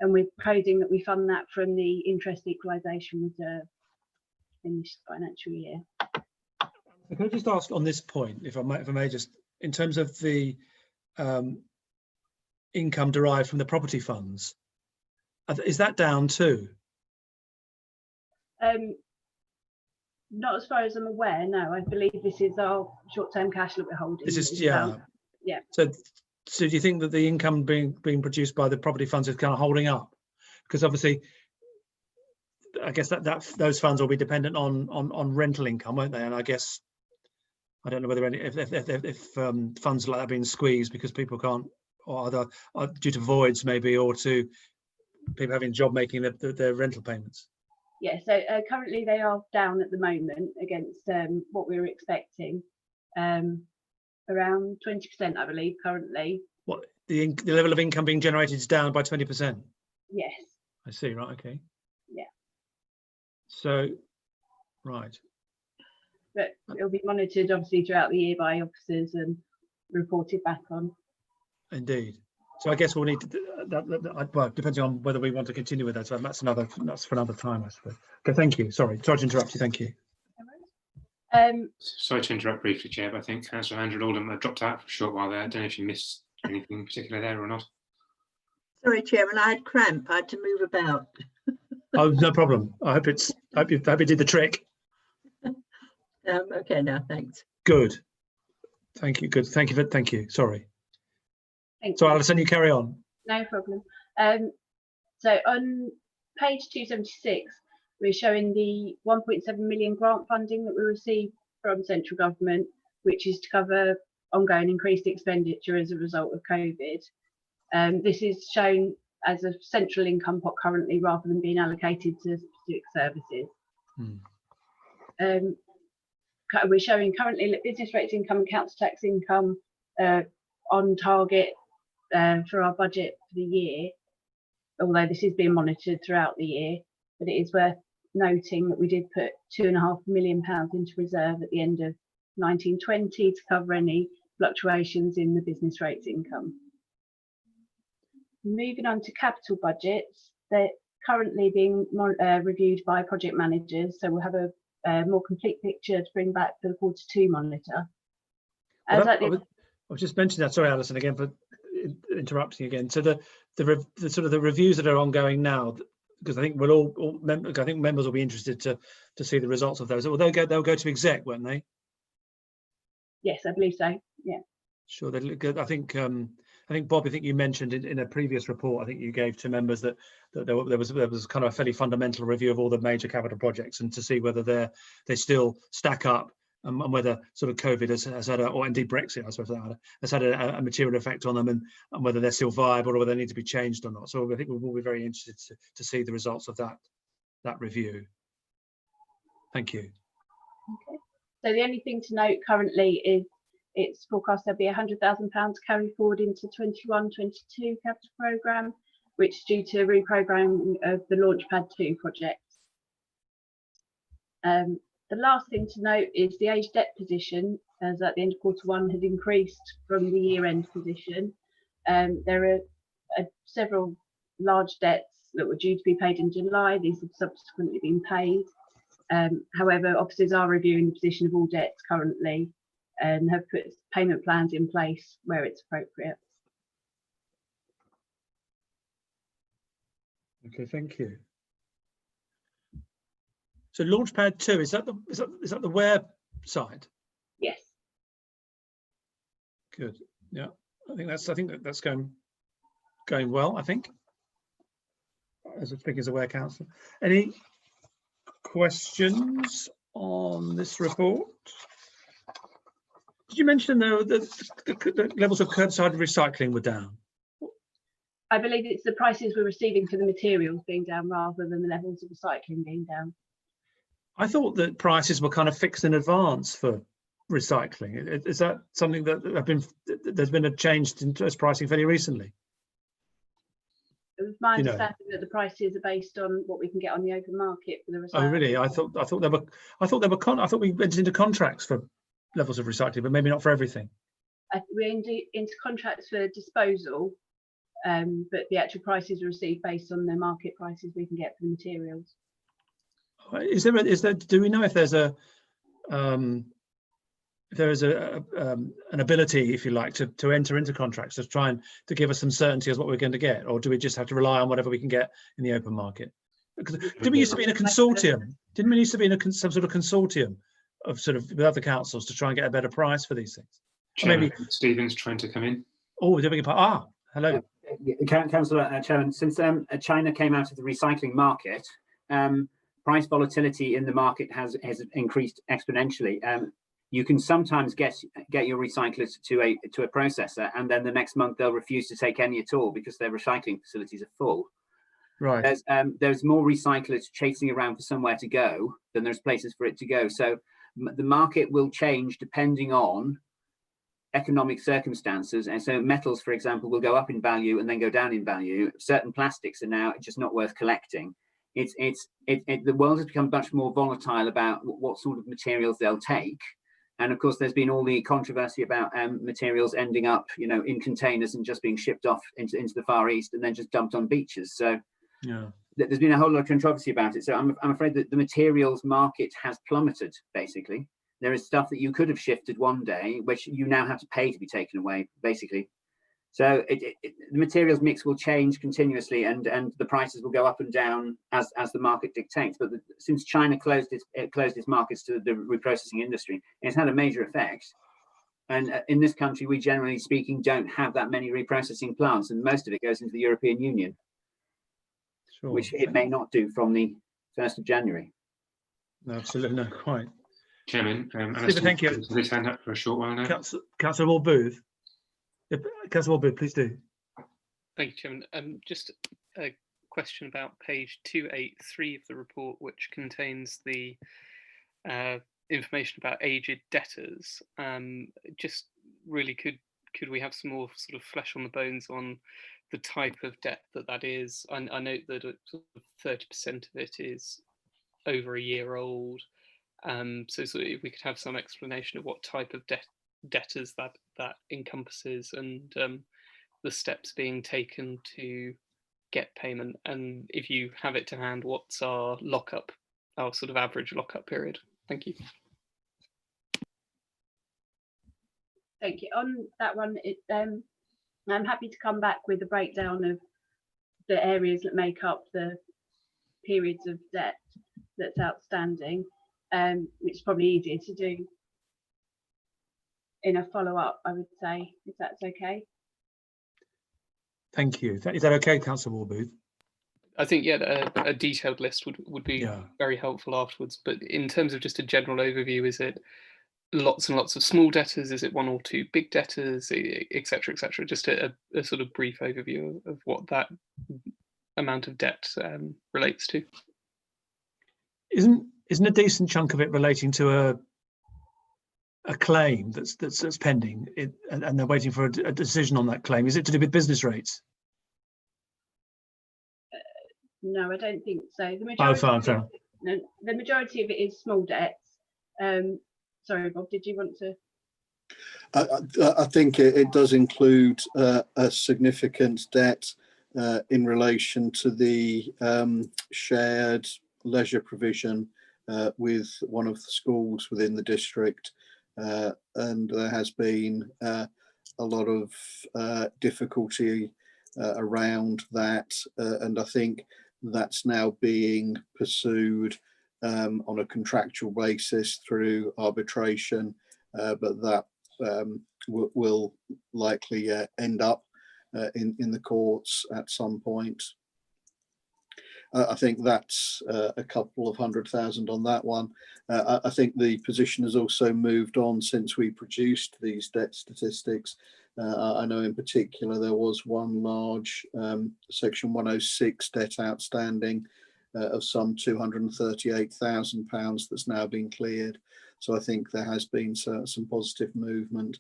S16: And we're proposing that we fund that from the interest equalisation reserve in this financial year.
S2: Can I just ask on this point, if I may just, in terms of the income derived from the property funds, is that down too?
S16: Not as far as I'm aware, no. I believe this is our short-term cash that we're holding.
S2: This is, yeah.
S16: Yeah.
S2: So do you think that the income being produced by the property funds is kind of holding up? Because obviously, I guess that those funds will be dependent on rental income, won't they? And I guess I don't know whether if funds like that are being squeezed because people can't, or either due to voids maybe, or to people having job making their rental payments.
S16: Yeah, so currently they are down at the moment against what we were expecting, around 20%, I believe, currently.
S2: What, the level of income being generated is down by 20%?
S16: Yes.
S2: I see, right, okay.
S16: Yeah.
S2: So, right.
S16: But it'll be monitored obviously throughout the year by officers and reported back on.
S2: Indeed. So I guess we'll need to, well, depending on whether we want to continue with that. So that's for another time, I suppose. Okay, thank you. Sorry to interrupt you. Thank you.
S1: Sorry to interrupt briefly, Chair, but I think Councillor Andrew Oldham dropped out for a short while there. I don't know if you missed anything in particular there or not.
S5: Sorry, Chairman, I had cramp. I had to move about.
S2: Oh, no problem. I hope you did the trick.
S5: Okay, now thanks.
S2: Good. Thank you. Good. Thank you. Thank you. Sorry. So Alison, you carry on.
S16: No problem. So on page 276, we're showing the 1.7 million grant funding that we received from central government, which is to cover ongoing increased expenditure as a result of COVID. This is shown as a central income pot currently, rather than being allocated to specific services. We're showing currently business rates income and council tax income on target for our budget for the year. although this is being monitored throughout the year, but it is worth noting that we did put £2.5 million into reserve at the end of 1920 to cover any fluctuations in the business rates income. Moving on to capital budgets, they're currently being reviewed by project managers, so we'll have a more complete picture to bring back for the Q2 monitor.
S2: I was just mentioning that. Sorry, Alison, again for interrupting again. So the sort of the reviews that are ongoing now, because I think we'll I think members will be interested to see the results of those. Well, they'll go to exec, won't they?
S16: Yes, I believe so. Yeah.
S2: Sure. They look good. I think Bob, I think you mentioned in a previous report, I think you gave to members that there was kind of a fairly fundamental review of all the major capital projects and to see whether they still stack up and whether sort of COVID has had or indeed Brexit, I suppose, has had a material effect on them and whether they're still viable or whether they need to be changed or not. So I think we will be very interested to see the results of that review. Thank you.
S16: Okay. So the only thing to note currently is it's forecast there'll be £100,000 carry forward into 21-22 capital programme, which is due to reprogramming of the Launchpad 2 project. The last thing to note is the age debt position, as at the end of Q1, has increased from the year-end position. There are several large debts that were due to be paid in July. These have subsequently been paid. However, officers are reviewing the position of all debts currently and have put payment plans in place where it's appropriate.
S2: Okay, thank you. So Launchpad 2, is that the website?
S16: Yes.
S2: Good. Yeah, I think that's going well. I think, as I speak as Aware Council. Any questions on this report? Did you mention though that the levels of curbside recycling were down?
S16: I believe it's the prices we're receiving for the materials being down rather than the levels of recycling being down.
S2: I thought that prices were kind of fixed in advance for recycling. Is that something that there's been a change in pricing fairly recently?
S16: It was my understanding that the prices are based on what we can get on the open market for the recycling.
S2: Oh, really? I thought we entered into contracts for levels of recycling, but maybe not for everything.
S16: We're into contracts for disposal, but the actual prices are received based on the market prices we can get for the materials. Do we know if there's an ability, if you like, to enter into contracts to try and to give us some certainty as what we're going to get, or do we just have to rely on whatever we can get in the open market? Didn't we used to be in a consortium? Didn't we used to be in some sort of consortium of sort of with other councils to try and get a better price for these things?
S1: Chairman, maybe Stephen's trying to come in.
S2: Oh, there we go. Hello.
S6: Councillor Chairman, since China came out of the recycling market, price volatility in the market has increased exponentially. You can sometimes get your recyclers to a processor, and then the next month they'll refuse to take any at all because their recycling facilities are full.
S2: Right.
S6: There's more recyclers chasing around for somewhere to go than there's places for it to go. So the market will change depending on economic circumstances, and so metals, for example, will go up in value and then go down in value. Certain plastics are now just not worth collecting. The world has become much more volatile about what sort of materials they'll take. And of course, there's been all the controversy about materials ending up, in containers and just being shipped off into the Far East and then just dumped on beaches. So
S2: yeah,
S6: there's been a whole lot of controversy about it. So I'm afraid that the materials market has plummeted, basically. There is stuff that you could have shifted one day, which you now have to pay to be taken away, basically. So the materials mix will change continuously, and the prices will go up and down as the market dictates. But since China closed its markets to the reprocessing industry, it's had a major effect. And in this country, we generally speaking don't have that many reprocessing plants, and most of it goes into the European Union, sure, which it may not do from the 1st of January.
S2: No, absolutely, no, quite.
S1: Chairman,
S2: thank you.
S1: His hand up for a short while now.
S2: Councillor Ward Booth. Councillor Ward Booth, please do.
S11: Thank you, Chairman. Just a question about page 283 of the report, which contains the information about aged debtors. Just really, could we have some more sort of flesh on the bones on the type of debt that is. I note that sort of 30% of it is over a year old. So if we could have some explanation of what type of debtors that encompasses, and the steps being taken to get payment, and if you have it to hand, what's our sort of average lockup period? Thank you.
S16: Thank you. On that one, I'm happy to come back with a breakdown of the areas that make up the periods of debt that's outstanding, which is probably easier to do in a follow-up, I would say, if that's okay.
S2: Thank you. Is that okay, Councillor Warburton?
S11: I think, yeah, a detailed list would be very helpful afterwards. But in terms of just a general overview, is it lots and lots of small debtors? Is it one or two big debtors, et cetera, et cetera? Just a sort of brief overview of what that amount of debt relates to. Isn't
S2: a decent chunk of it relating to a claim that's pending, and they're waiting for a decision on that claim? Is it to do with business rates?
S16: No, I don't think so. The majority of it is small debts. Sorry, Bob, did you want to?
S9: I think it does include a significant debt in relation to the shared leisure provision with one of the schools within the district, and there has been a lot of difficulty around that, and I think that's now being pursued on a contractual basis through arbitration, but that will likely end up in the courts at some point. I think that's a couple of 100,000 on that one. I think the position has also moved on since we produced these debt statistics. I know in particular there was one large Section 106 debt outstanding of some £238,000 that's now been cleared. So I think there has been some positive movement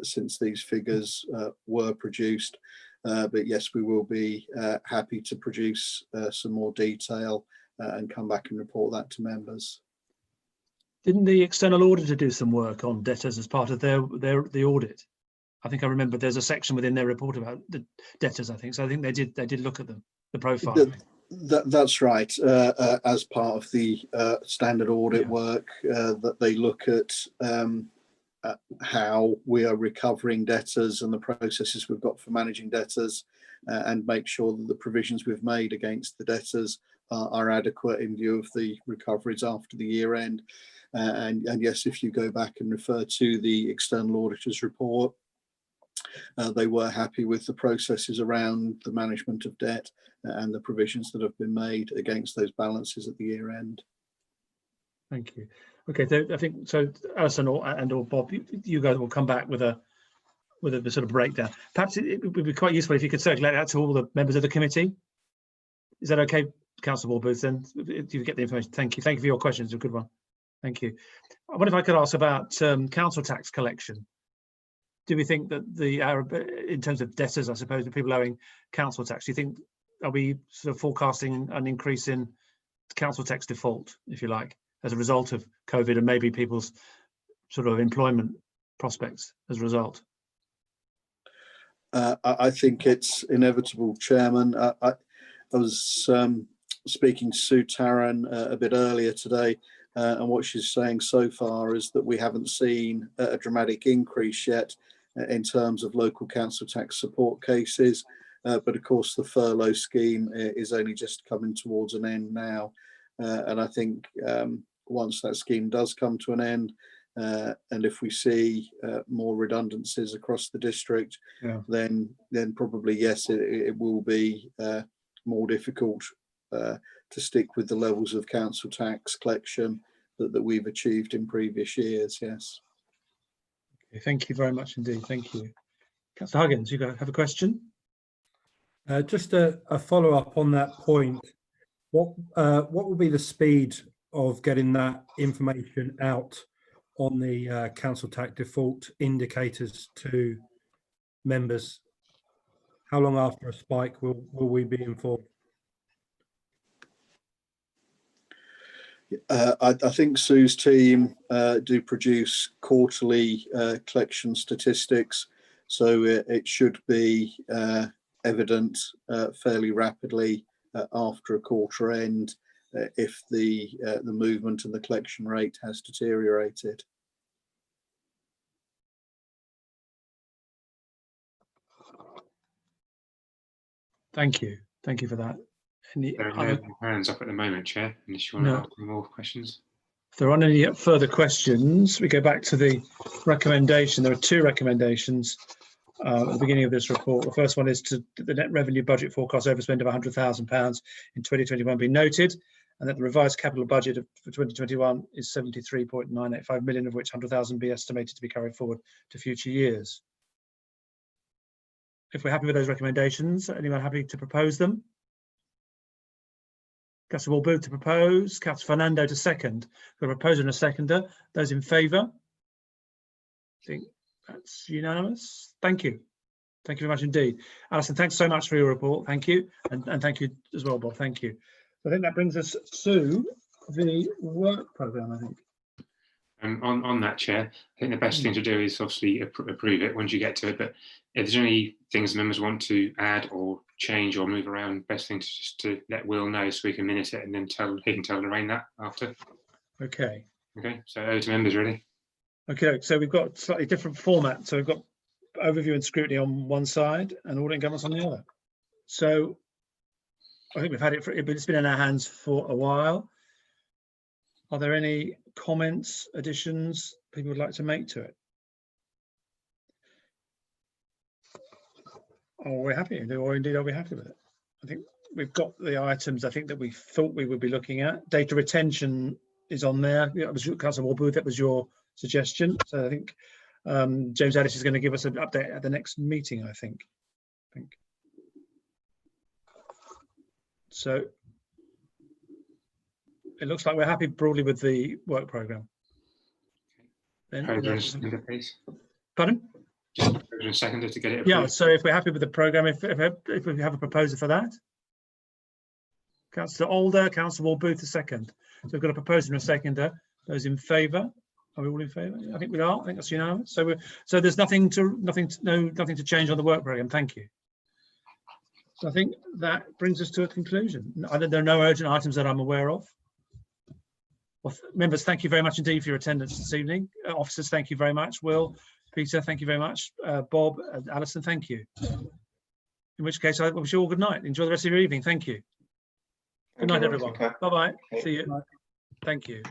S9: since these figures were produced. But yes, we will be happy to produce some more detail and come back and report that to members.
S2: Didn't the external auditor do some work on debtors as part of the audit? I think I remember there's a section within their report about the debtors, I think. So I think they did look at them, the profile.
S9: That's right. As part of the standard audit work, that they look at how we are recovering debtors and the processes we've got for managing debtors, and make sure that the provisions we've made against the debtors are adequate in view of the recoveries after the year end. And yes, if you go back and refer to the external auditor's report, they were happy with the processes around the management of debt and the provisions that have been made against those balances at the year end.
S2: Thank you. Okay, so I think so. Alison or Bob, you guys will come back with a sort of breakdown. Perhaps it would be quite useful if you could circulate that to all the members of the committee. Is that okay, Councillor Warburton? Then you get the information. Thank you. Thank you for your questions. A good one. Thank you. I wonder if I could ask about council tax collection. Do we think that in terms of debtors, I suppose, the people owing council tax, do you think, are we sort of forecasting an increase in council tax default, if you like, as a result of COVID and maybe people's sort of employment prospects as a result?
S9: I think it's inevitable, Chairman. I was speaking to Sue Tarrant a bit earlier today, and what she's saying so far is that we haven't seen a dramatic increase yet in terms of local council tax support cases, but of course the furlough scheme is only just coming towards an end now, and I think once that scheme does come to an end, and if we see more redundancies across the district, then probably yes, it will be more difficult to stick with the levels of council tax collection that we've achieved in previous years. Yes.
S2: Okay, thank you very much indeed. Thank you. Councillor Huggins, you have a question?
S4: Just a follow-up on that point. What will be the speed of getting that information out on the council tax default indicators to members? how long after a spike will we be informed?
S9: I think Sue's team do produce quarterly collection statistics, so it should be evident fairly rapidly after a quarter end if the movement and the collection rate has deteriorated.
S2: Thank you for that.
S1: There are no hands up at the moment, Chair, unless you want to ask more questions.
S2: If there aren't any further questions, we go back to the recommendation. There are two recommendations at the beginning of this report. The first one is to the net revenue budget forecast overspend of £100,000 in 2021 be noted, and that the revised capital budget for 2021 is 73.985 million, of which 100,000 be estimated to be carried forward to future years. If we're happy with those recommendations, anyone happy to propose them? Councillor Walbooth to propose, Councillor Fernando to second. The proposer and a seconder. Those in favour? I think that's unanimous. Thank you. Thank you very much indeed. Alison, thanks so much for your report. Thank you. And thank you as well, Bob. Thank you. I think that brings us to the work programme, I think.
S1: On that, Chair, I think the best thing to do is obviously approve it once you get to it. But if there's any things members want to add or change or move around, best thing to just to let Will know so we can minute it and then he can tell Lorraine that after.
S2: Okay.
S1: Okay, so over to members really. Okay,
S2: so we've got slightly different format. So we've got overview and scrutiny on one side and audit and governance on the other. So I think we've had it, it's been in our hands for a while. Are there any comments, additions people would like to make to it? Or we're happy, or indeed are we happy with it? I think we've got the items I think that we thought we would be looking at. Data retention is on there. Yeah, it was Councillor Walbooth, that was your suggestion. So I think James Addis is going to give us an update at the next meeting, I think. So it looks like we're happy broadly with the work programme. Pardon?
S1: Seconder to get it approved.
S2: Yeah, so if we're happy with the programme, if we have a proposer for that. Councillor Alder, Councillor Walbooth, a second. So we've got a proposer and a seconder. Those in favour? Are we all in favour? I think we are. I think that's unanimous. So there's nothing to change on the work programme. Thank you. So I think that brings us to a conclusion. There are no urgent items that I'm aware of. Well, members, thank you very much indeed for your attendance this evening. Officers, thank you very much. Will, Peter, thank you very much. Bob, Alison, thank you. In which case, I wish you all good night. Enjoy the rest of your evening. Thank you. Good night, everyone. Bye-bye. See you. Thank you.